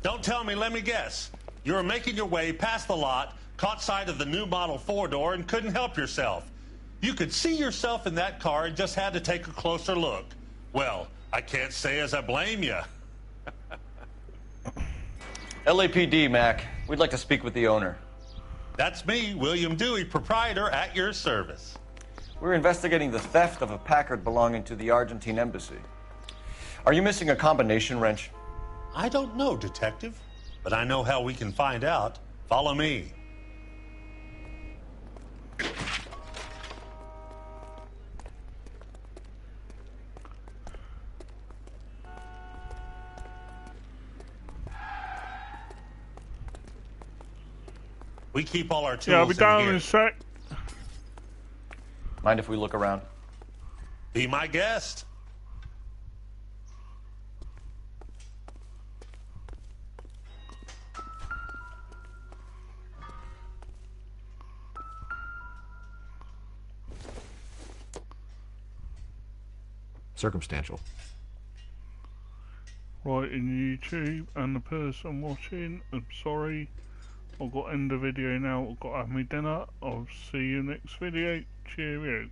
Speaker 9: Don't tell me, let me guess. You were making your way past the lot, caught sight of the new model 4-door, and couldn't help yourself. You could see yourself in that car and just had to take a closer look. Well, I can't say as I blame you.
Speaker 8: LAPD, Mac. We'd like to speak with the owner.
Speaker 9: That's me, William Dewey, proprietor, at your service.
Speaker 8: We're investigating the theft of a Packard belonging to the Argentine embassy. Are you missing a combination wrench?
Speaker 9: I don't know, Detective, but I know how we can find out. Follow me. We keep all our tools
Speaker 2: Yeah, I'll be down
Speaker 9: in
Speaker 2: in a sec.
Speaker 8: Mind if we look around?
Speaker 9: Be my guest.
Speaker 18: Circumstantial.
Speaker 2: Right, in YouTube, and the person watching, I'm sorry, I've got to end the video now, I've got to have my dinner. I'll see you next video. Cheerio.